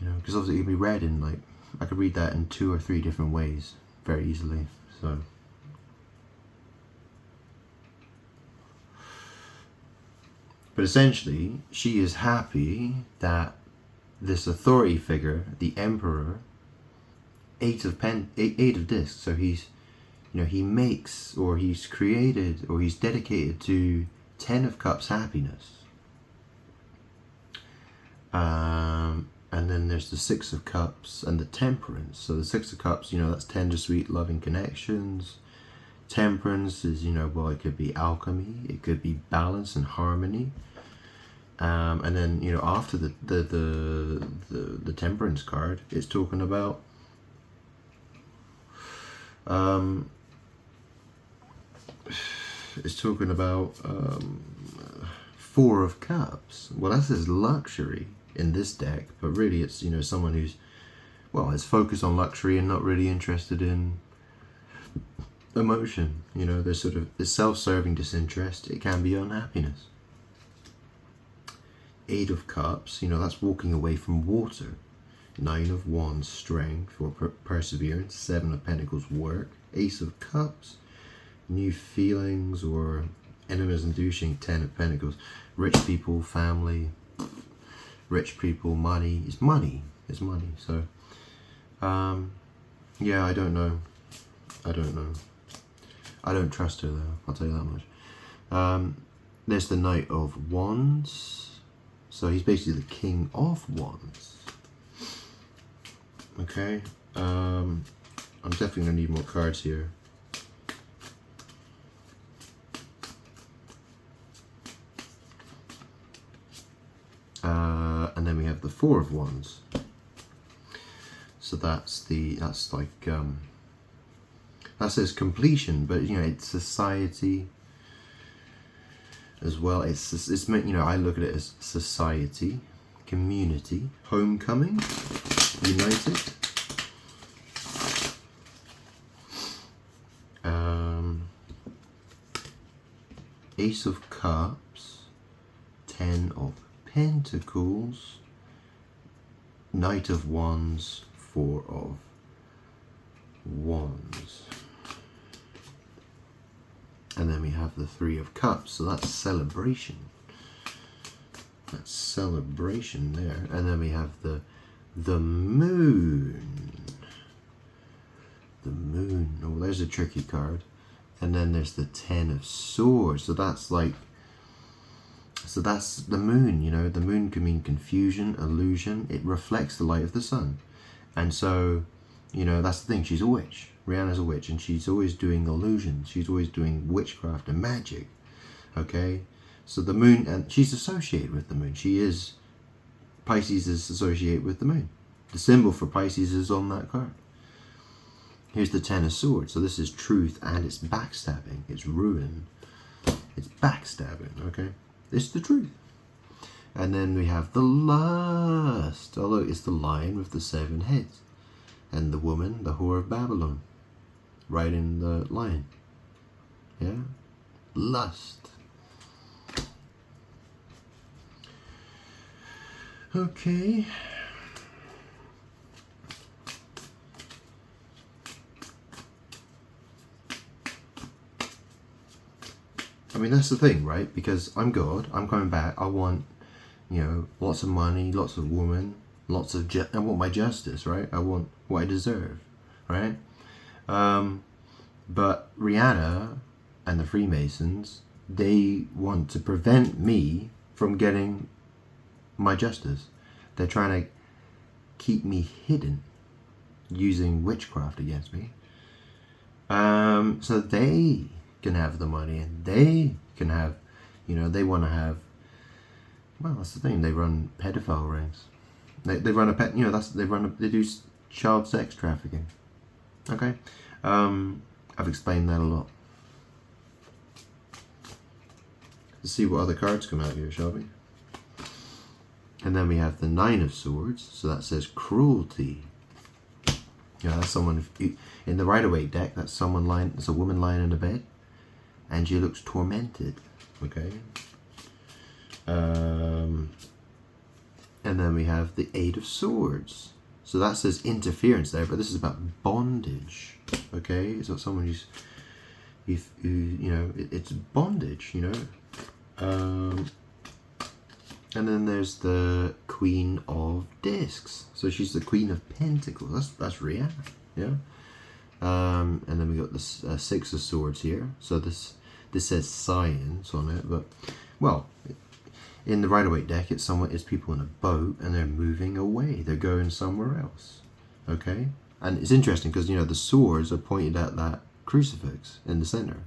you know, because obviously it can be read in like, I could read that in 2 or 3 different ways very easily. So. But essentially, she is happy that this authority figure, the Emperor, eight of discs. So he's, you know, he makes, or he's created, or he's dedicated to 10 of Cups happiness. And then there's the 6 of Cups and the Temperance. So the 6 of Cups, you know, that's tender, sweet, loving connections. Temperance is, you know, well, it could be alchemy, it could be balance and harmony. And then, you know, after the Temperance card, it's talking about Four of Cups. Well, that says luxury in this deck, but really it's, you know, someone who's, well, is focused on luxury and not really interested in emotion. You know, there's sort of this self-serving disinterest. It can be unhappiness. 8 of Cups, you know, that's walking away from water. 9 of Wands, strength or perseverance. 7 of Pentacles, work. Ace of Cups, new feelings or enemies inducing. 10 of Pentacles, rich people, family. Rich people, money. It's money. It's money. So, yeah, I don't know. I don't trust her though, I'll tell you that much. There's the Knight of Wands. So he's basically the King of Wands. Okay. I'm definitely going to need more cards here. And then we have the 4 of Wands. So that's like, that says completion, but you know, it's society as well. It's meant, you know, I look at it as society, community, homecoming, united. Ace of Cups, 10 of Pentacles, Knight of Wands, 4 of Wands. And then we have the 3 of Cups, so that's celebration. That's celebration there. And then we have the Moon. The Moon. Oh, there's a tricky card. And then there's the 10 of Swords. So that's like, so that's the Moon, you know. The Moon can mean confusion, illusion. It reflects the light of the sun. And so, you know, that's the thing. She's a witch. Rihanna's a witch, and she's always doing illusions. She's always doing witchcraft and magic. Okay? So the Moon, and she's associated with the Moon. She is, Pisces is associated with the Moon. The symbol for Pisces is on that card. Here's the 10 of Swords. So this is truth, and it's backstabbing. It's ruin. It's backstabbing, okay? It's the truth. And then we have the Lust. Oh, look, it's the lion with the 7 heads. And the woman, the whore of Babylon. Riding the lion. Yeah? Lust. Okay. I mean, that's the thing, right? Because I'm God, I'm coming back, I want, you know, lots of money, lots of women, lots of, I want my justice, right? I want what I deserve, right? But Rihanna and the Freemasons, they want to prevent me from getting my justice. They're trying to keep me hidden using witchcraft against me. So they can have the money, and they can have, you know, they want to have Well, that's the thing. They run pedophile rings. They run a pet. You know, they do child sex trafficking. Okay, I've explained that a lot. Let's see what other cards come out here, shall we? And then we have the Nine of Swords. So that says cruelty. Yeah, that's someone in the Rider-Waite deck. That's someone lying. It's a woman lying in a bed, and she looks tormented. Okay. And then we have the Eight of Swords. So that says interference there, but this is about bondage. Okay, it's not someone who's, you know, it's bondage. You know. And then there's the Queen of Discs. So she's the Queen of Pentacles. That's Rihanna, yeah. And then we got the Six of Swords here. So this says science on it, but well, in the Rider-Waite deck, it's people in a boat and they're moving away. They're going somewhere else. Okay, and it's interesting because you know the swords are pointed at that crucifix in the center.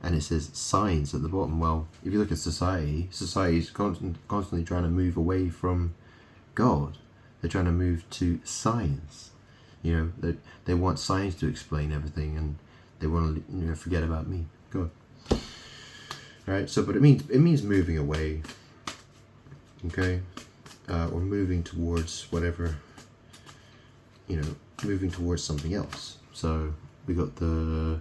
And it says science at the bottom. Well, if you look at society is constantly trying to move away from God. They're trying to move to science. You know, they want science to explain everything, and they want to forget about me, God. Right. So, but it means moving away. Okay, or moving towards whatever. You know, moving towards something else. So we got the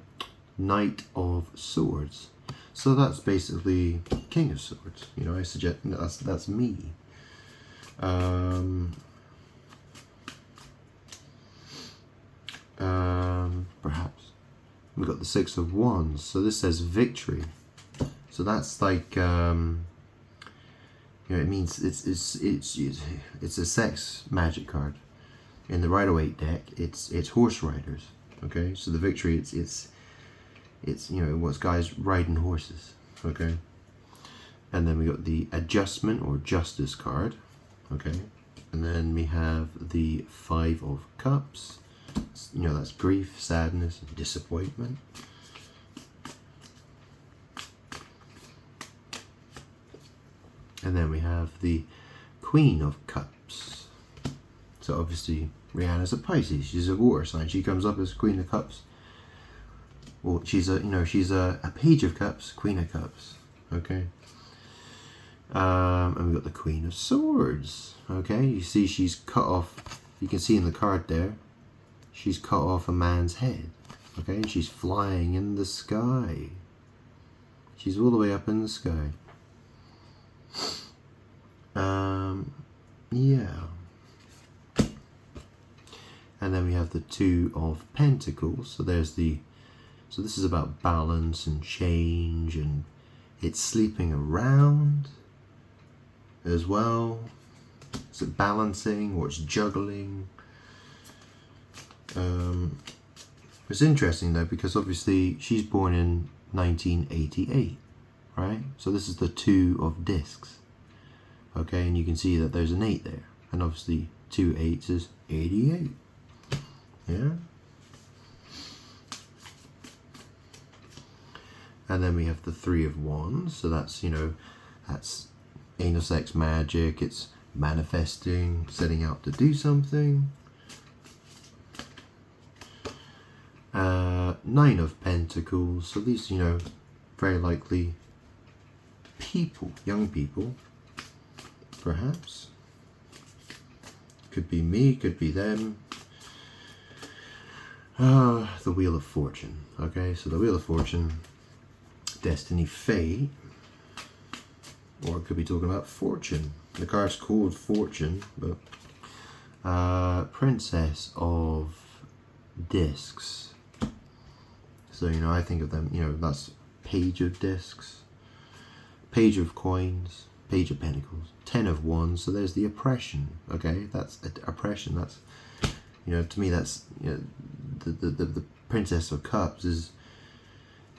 Knight of Swords. So that's basically King of Swords. You know, I suggest that's me. Perhaps. We've got the Six of Wands. So this says victory. So that's like you know, it means it's a sex magic card. In the Rider-Waite deck, it's horse riders. Okay, so the victory it's you know, what's guys riding horses. Okay, and then we got the adjustment or justice card. Okay, and then we have the Five of Cups. You know, that's grief, sadness, and disappointment. And then we have the Queen of Cups. So obviously Rihanna's a Pisces. She's a water sign. She comes up as Queen of Cups. Well, she's a Page of Cups, Queen of Cups. Okay. And we've got the Queen of Swords. Okay, you see she's cut off. You can see in the card there, she's cut off a man's head. Okay, and she's flying in the sky. She's all the way up in the sky. Yeah. And then we have the Two of Pentacles. So there's the. So this is about balance and change, and it's sleeping around as well. Is it balancing or it's juggling? It's interesting though, because obviously she's born in 1988, right? So this is the Two of Discs. Okay, and you can see that there's an 8 there, and obviously 2 8s is 88. Yeah. And then we have the Three of Wands. So that's, you know, that's anal sex magic. It's manifesting, setting out to do something. Nine of Pentacles. So these, you know, very likely people, young people, perhaps. Could be me, could be them. The Wheel of Fortune. Okay, so the Wheel of Fortune, destiny, fate, or it could be talking about fortune. The card's called Fortune, but Princess of Discs. So, you know, I think of them, you know, that's Page of Discs, Page of Coins, Page of Pentacles, Ten of Wands. So there's the oppression. Okay, that's oppression. That's, you know, to me, that's, you know, the Princess of Cups is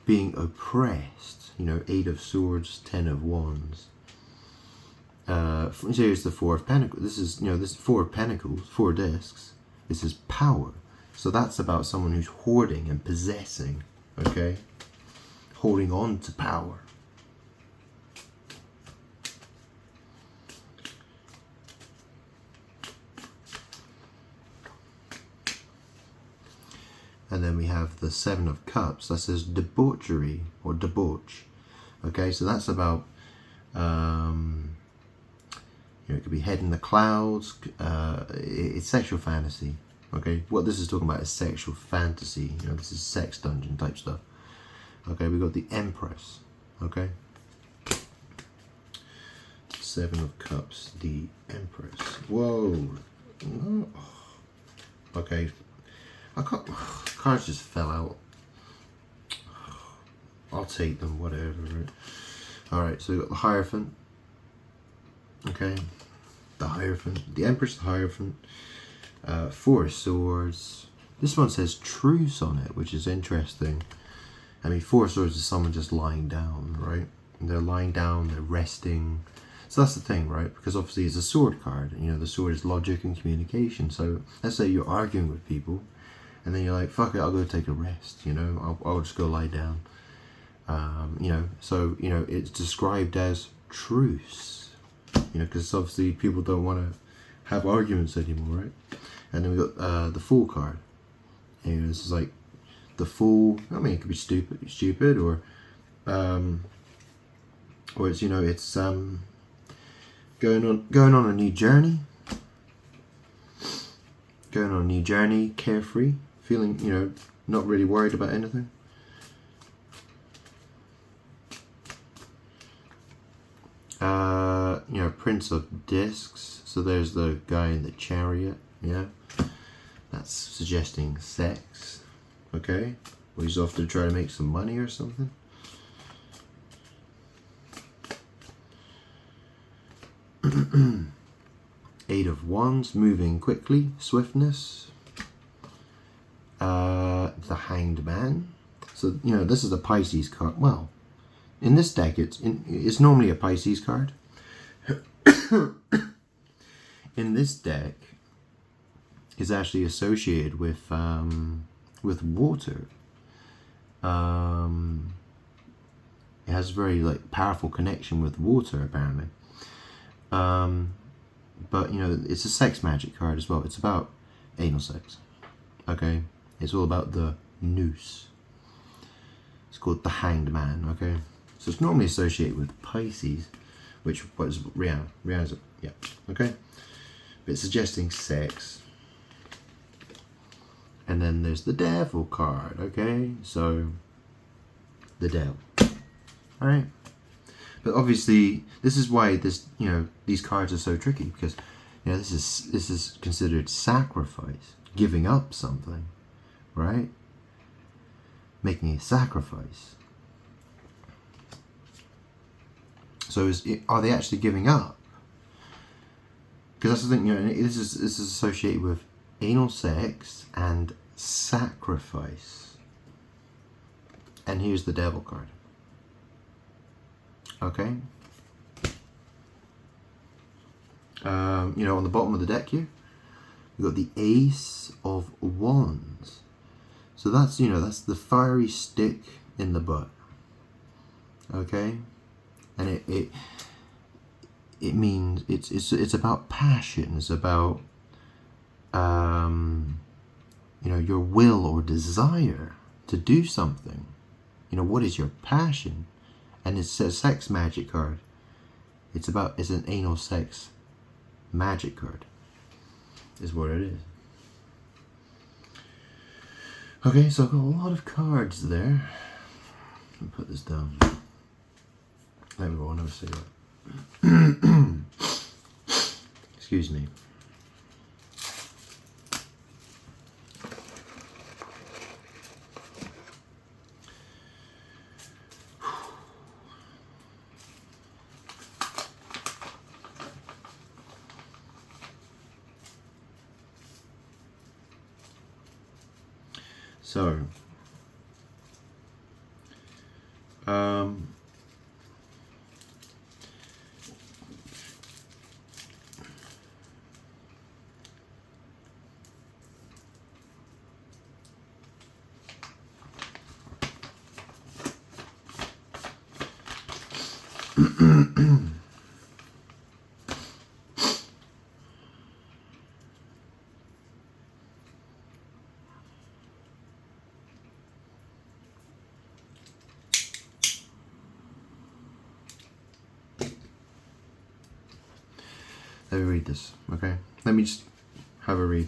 being oppressed. You know, Eight of Swords, Ten of Wands. Here's the Four of Pentacles. This is, you know, this Four of Pentacles, Four Discs. This is power. So that's about someone who's hoarding and possessing. Okay, holding on to power. And then we have the Seven of Cups. That says debauchery or debauch. Okay, so that's about, it could be head in the clouds. It's sexual fantasy. Okay, what this is talking about is sexual fantasy. This is sex dungeon type stuff. Okay, we got the Empress. Okay, Seven of Cups, the Empress. Whoa. No. Okay, I can't. Cards just fell out. I'll take them, whatever. Alright, so we got the Hierophant. Okay, the Hierophant, the Empress, the Hierophant, Four of Swords. This one says truce on it, which is interesting. I mean, Four of Swords is someone just lying down, right? And they're lying down, they're resting. So that's the thing, right? Because obviously it's a sword card. The sword is logic and communication. So let's say you're arguing with people, and then you're like, fuck it, I'll go take a rest. I'll just go lie down. So it's described as truce. Because obviously people don't want to have arguments anymore, right? And then we got the Fool card. This is like the Fool. I mean, it could be stupid, or it's it's going on a new journey. Going on a new journey, carefree, feeling not really worried about anything. Prince of Discs. So there's the guy in the chariot. Yeah, that's suggesting sex. Okay, or he's off to try to make some money or something. Eight of Wands, moving quickly, swiftness. The Hanged Man. So this is a Pisces card. Well, in this deck, it's normally a Pisces card. In this deck, is actually associated with water. It has a very powerful connection with water, apparently. But it's a sex magic card as well. It's about anal sex. Okay, it's all about the noose. It's called the Hanged Man. Okay, so it's normally associated with Pisces, which was Rihanna. Rihanna's yeah. Okay, but it's suggesting sex. And then there's the Devil card. Okay, so the Devil. All right. But obviously, this is why these cards are so tricky, because this is considered sacrifice, giving up something, right? Making a sacrifice. So are they actually giving up? Because that's the thing. This is associated with anal sex and sacrifice. And here's the Devil card. Okay. On the bottom of the deck here, we've got the Ace of Wands. So that's that's the fiery stick in the butt. Okay, and it means it's about passion. It's about your will or desire to do something. What is your passion? And it's a sex magic card. It's an anal sex magic card, is what it is. Okay, so I've got a lot of cards there. Let me put this down. There we go, I'll never say that. Excuse me. So, Let me read this, okay? Let me just have a read.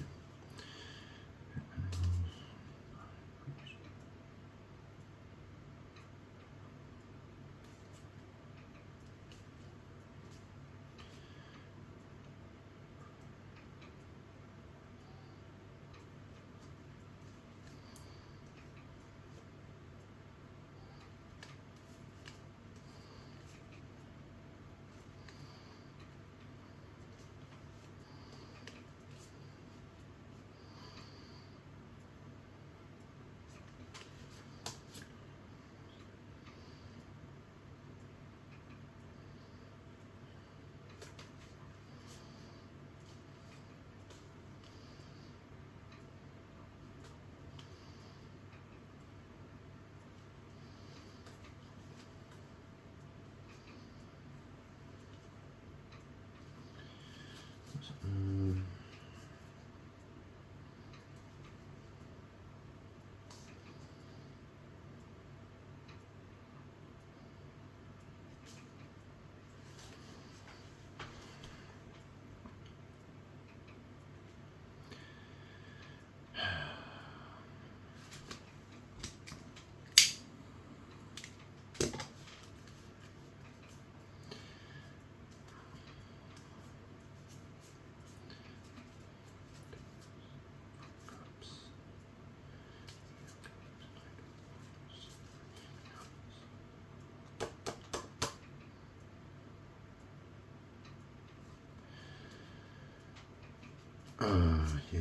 Yeah,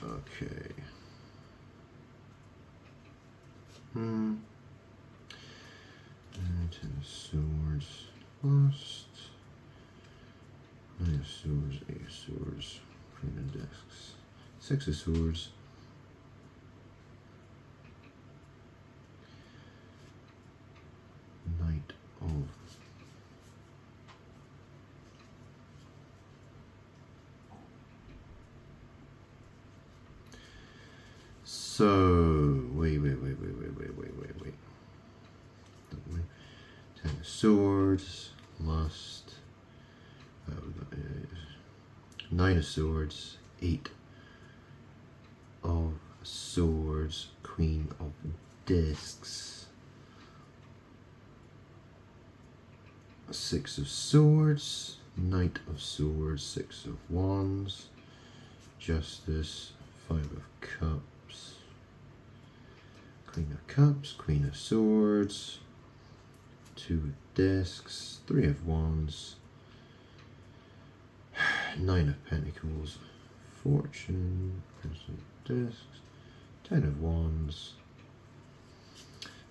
okay. Ten of Swords, lost. Nine of Swords, Eight of Swords, Queen of Discs. Six of Swords. Knight of. So, wait. Ten of Swords, lust. Nine of Swords, Eight of Swords, Queen of Discs. Six of Swords, Knight of Swords, Six of Wands, Justice, Five of Cups, Queen of Cups, Queen of Swords, Two of Discs, Three of Wands, Nine of Pentacles, Fortune, Prince of Discs, Ten of Wands.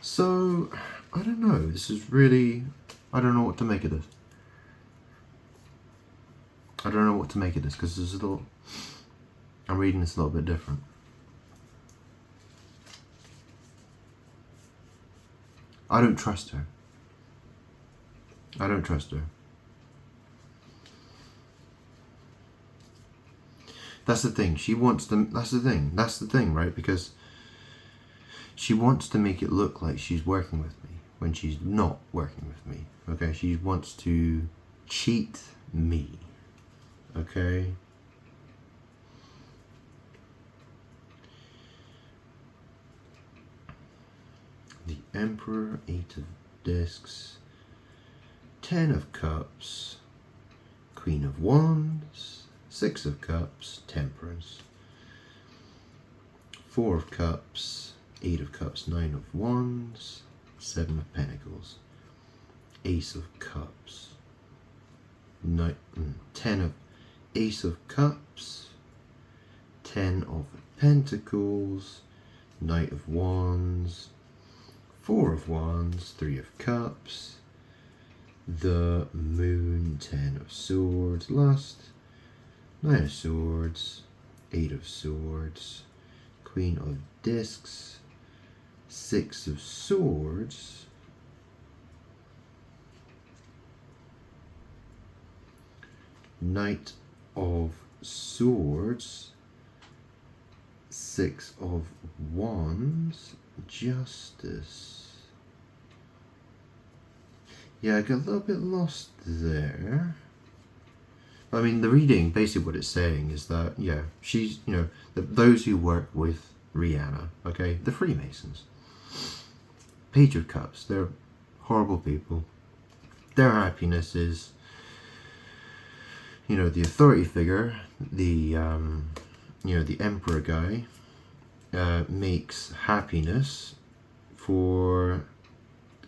So, I don't know, this is really, I don't know what to make of this. I don't know what to make of this because there's a little, I'm reading this a little bit different. I don't trust her. I don't trust her. That's the thing. She wants to, that's the thing, right? Because she wants to make it look like she's working with me when she's not working with me. Okay? She wants to cheat me. Okay? The Emperor, Eight of Discs, Ten of Cups, Queen of Wands, Six of Cups, Temperance, Four of Cups, Eight of Cups, Nine of Wands, Seven of Pentacles, Ace of Cups, Ten of Ace of Cups, Ten of Pentacles, Knight of Wands, Four of Wands, Three of Cups, the Moon, Ten of Swords, Lust, Nine of Swords, Eight of Swords, Queen of Discs, Six of Swords, Knight of Swords, Six of Wands, Justice. Yeah, I got a little bit lost there. I mean, the reading, basically what it's saying is that, yeah, she's, you know, those who work with Rihanna, okay, the Freemasons. Page of Cups, they're horrible people. Their happiness is, you know, the authority figure, the, you know, the emperor guy, makes happiness for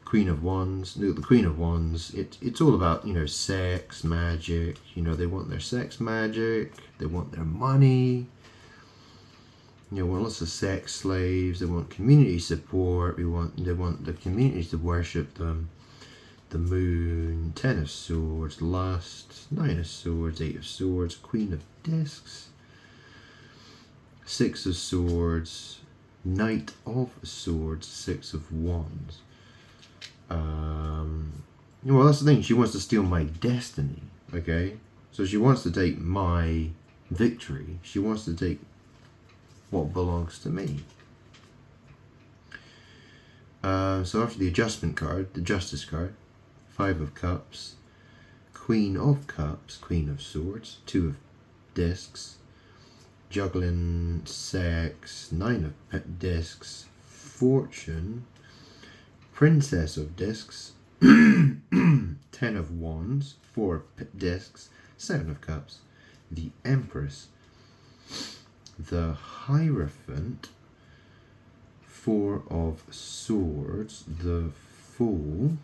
Queen of Wands. The Queen of Wands, it's all about, you know, sex, magic. You know, they want their sex magic, they want their money, you know, lots of sex slaves, they want community support, they want the community to worship them. The Moon, Ten of Swords, Lust, Nine of Swords, Eight of Swords, Queen of Discs, Six of Swords, Knight of Swords, Six of Wands. Well, that's the thing. She wants to steal my destiny. Okay, so she wants to take my victory. She wants to take what belongs to me. So after the adjustment card, the Justice card, Five of Cups, Queen of Cups, Queen of Swords, Two of Discs, Juggling, Sex, Nine of Discs, Fortune, Princess of Discs, Ten of Wands, Four of Discs, Seven of Cups, the Empress, the Hierophant, Four of Swords, the Fool,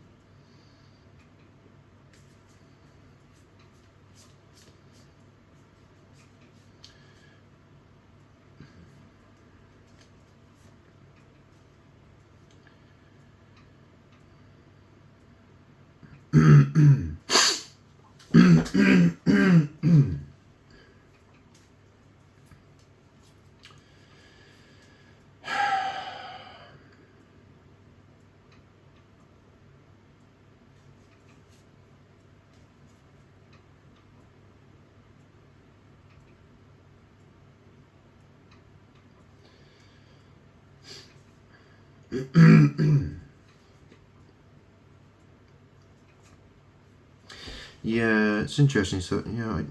yeah, it's interesting. So, yeah,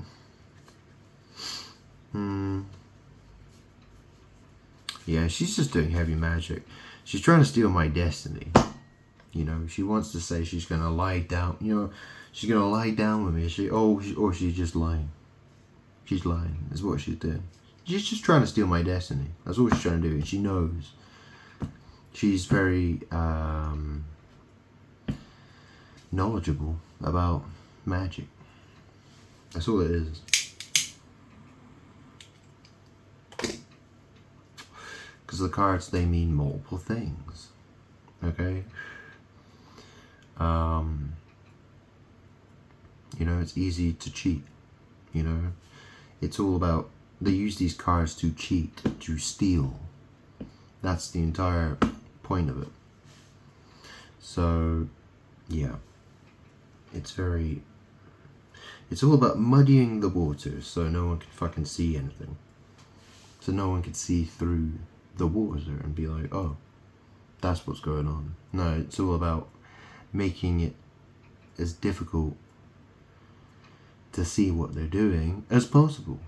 yeah, she's just doing heavy magic. She's trying to steal my destiny. You know, she wants to say she's gonna lie down. You know, she's gonna lie down with me. Or she's just lying. She's lying. Is what she's doing. She's just trying to steal my destiny. That's all she's trying to do, and she knows. She's very knowledgeable about magic. That's all it is. Because the cards, they mean multiple things. Okay? You know, it's easy to cheat. You know? It's all about, they use these cards to cheat, to steal. That's the entire point of it. So, yeah. It's all about muddying the waters so no one can fucking see anything. So no one can see through the water and be like, oh, that's what's going on. No, it's all about making it as difficult to see what they're doing as possible.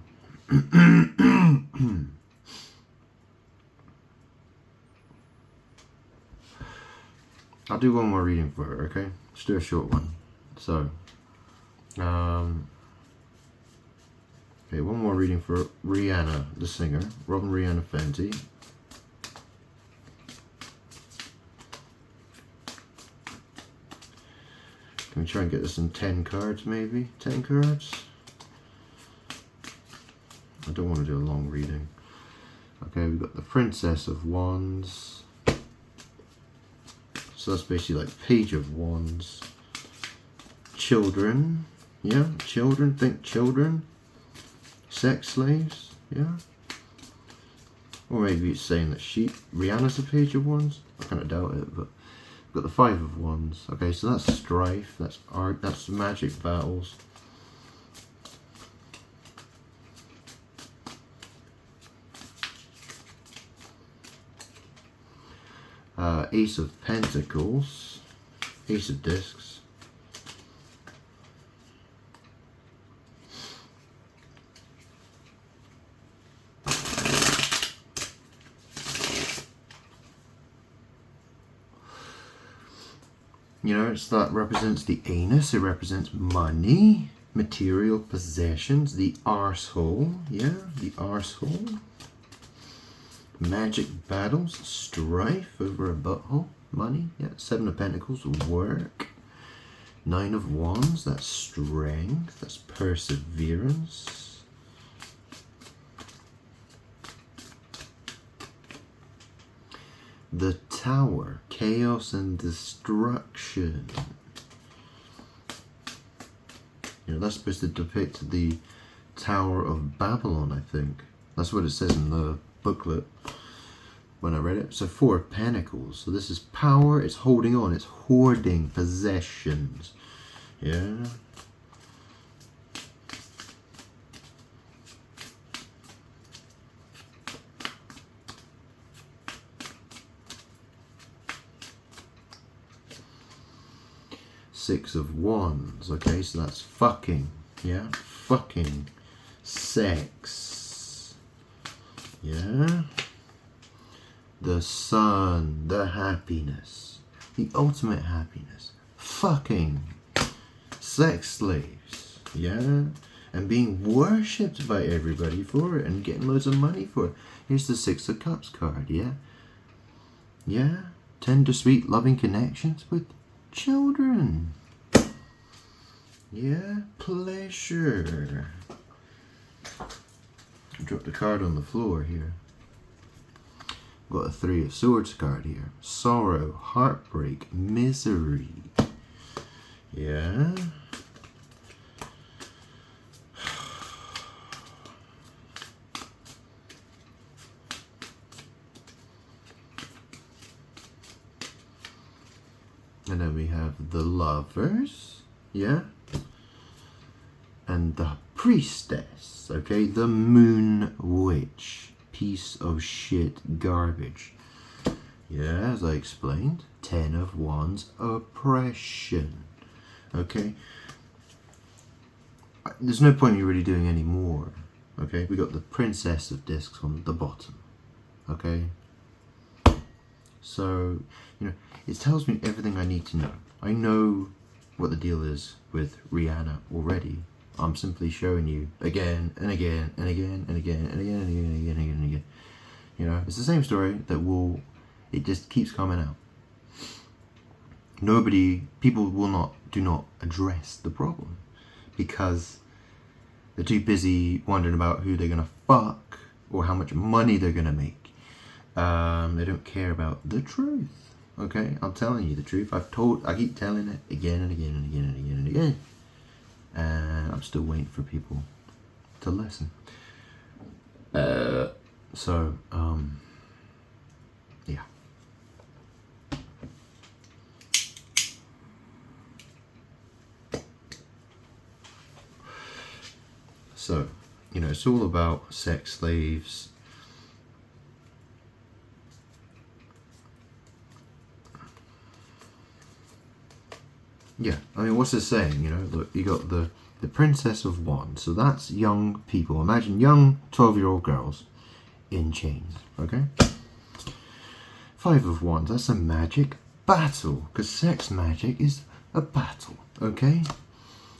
I'll do one more reading for her, okay? Let's do a short one. So, okay, one more reading for Rihanna, the singer, Robin Rihanna Fenty. Can we try and get this in 10 cards, maybe? 10 cards? I don't want to do a long reading. Okay, we've got the Princess of Wands. So that's basically like Page of Wands. Children. Yeah, children. Think children. Sex slaves. Yeah. Or maybe it's saying that Rihanna's a Page of Wands. I kind of doubt it, but we've got the Five of Wands. Okay, so that's strife. That's art. That's magic battles. Ace of Pentacles, Ace of Discs, You know, it's that represents the anus, it represents money, material possessions, the arsehole, yeah, the arsehole. Magic battles, strife over a butthole, money, yeah, 7 of Pentacles, work. 9 of Wands, that's strength, that's perseverance. The Tower, chaos and destruction. You know, that's supposed to depict the Tower of Babylon, I think. That's what it says in the booklet when I read it. So 4 of Pentacles. So this is power, it's holding on, it's hoarding possessions. Yeah. Six of Wands. Okay, so that's fucking. Yeah, fucking. Sex. Yeah. The sun, the happiness, the ultimate happiness. Fucking. Sex slaves. Yeah. And being worshipped by everybody for it and getting loads of money for it. Here's the 6 of Cups card. Yeah. Yeah. Tender, sweet, loving connections with children. Yeah. Pleasure. Drop the card on the floor here. Got a 3 of Swords card here. Sorrow, heartbreak, misery. Yeah. And then we have the Lovers. Yeah. And the Priestess. Okay, the Moon Witch. Piece of shit garbage. Yeah, as I explained. 10 of Wands, oppression. Okay. There's no point in you really doing any more. Okay, we got the Princess of Discs on the bottom. Okay. So, you know, it tells me everything I need to know. I know what the deal is with Rihanna already. I'm simply showing you again and again and again and again and again and again and again and again and again. You know, it's the same story that it just keeps coming out. People do not address the problem because they're too busy wondering about who they're going to fuck or how much money they're going to make. They don't care about the truth. Okay, I'm telling you the truth. I keep telling it again and again and again and again and again. And I'm still waiting for people to listen. Yeah. So, you know, it's all about sex slaves. Yeah, I mean, what's it saying? You know, look, you got the Princess of Wands. So that's young people. Imagine young 12-year-old girls in chains, okay? 5 of Wands, that's a magic battle. Because sex magic is a battle, okay?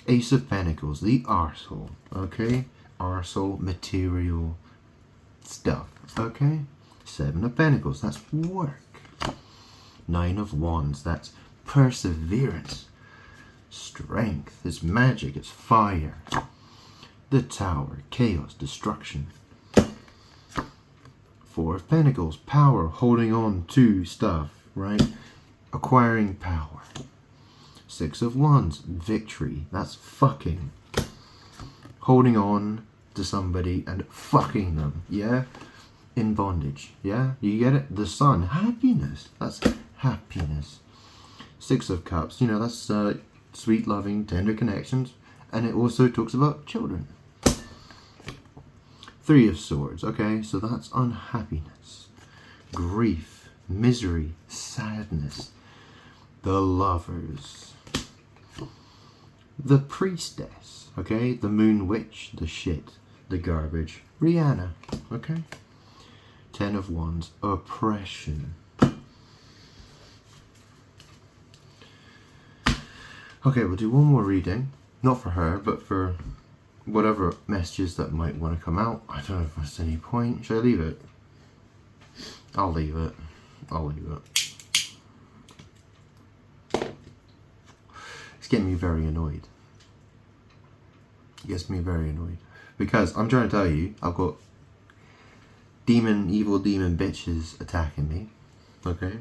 Ace of Pentacles, the arsehole, okay? Arsehole, material stuff, okay? 7 of Pentacles, that's work. 9 of Wands, that's perseverance. Strength, it's magic, it's fire. The Tower, chaos, destruction. 4 of Pentacles, power, holding on to stuff, right? Acquiring power. 6 of Wands, victory, that's fucking. Holding on to somebody and fucking them, yeah? In bondage, yeah? You get it? The Sun, happiness, that's happiness. 6 of Cups, you know, that's sweet, loving, tender connections. And it also talks about children. 3 of Swords, okay, so that's unhappiness, grief, misery, sadness. The Lovers. The Priestess, okay, the Moon Witch, the shit, the garbage. Rihanna, okay. 10 of Wands, oppression. Okay, we'll do one more reading. Not for her, but for whatever messages that might want to come out. I don't know if there's any point. Should I leave it? I'll leave it. I'll leave it. It's getting me very annoyed. It gets me very annoyed. Because I'm trying to tell you, I've got evil demon bitches attacking me. Okay?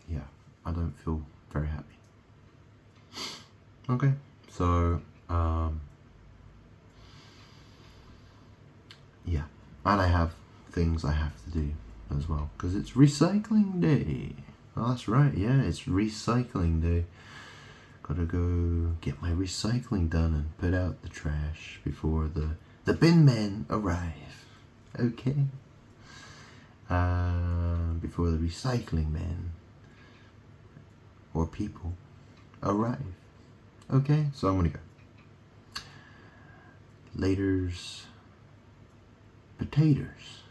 Yeah, I don't feel very happy. Okay, so, yeah. And I have things I have to do as well. Because it's recycling day. Oh, that's right, yeah, it's recycling day. Gotta go get my recycling done and put out the trash before the bin men arrive. Okay? Before the recycling men or people arrive. Okay? So I'm gonna go. Laters. Potatoes.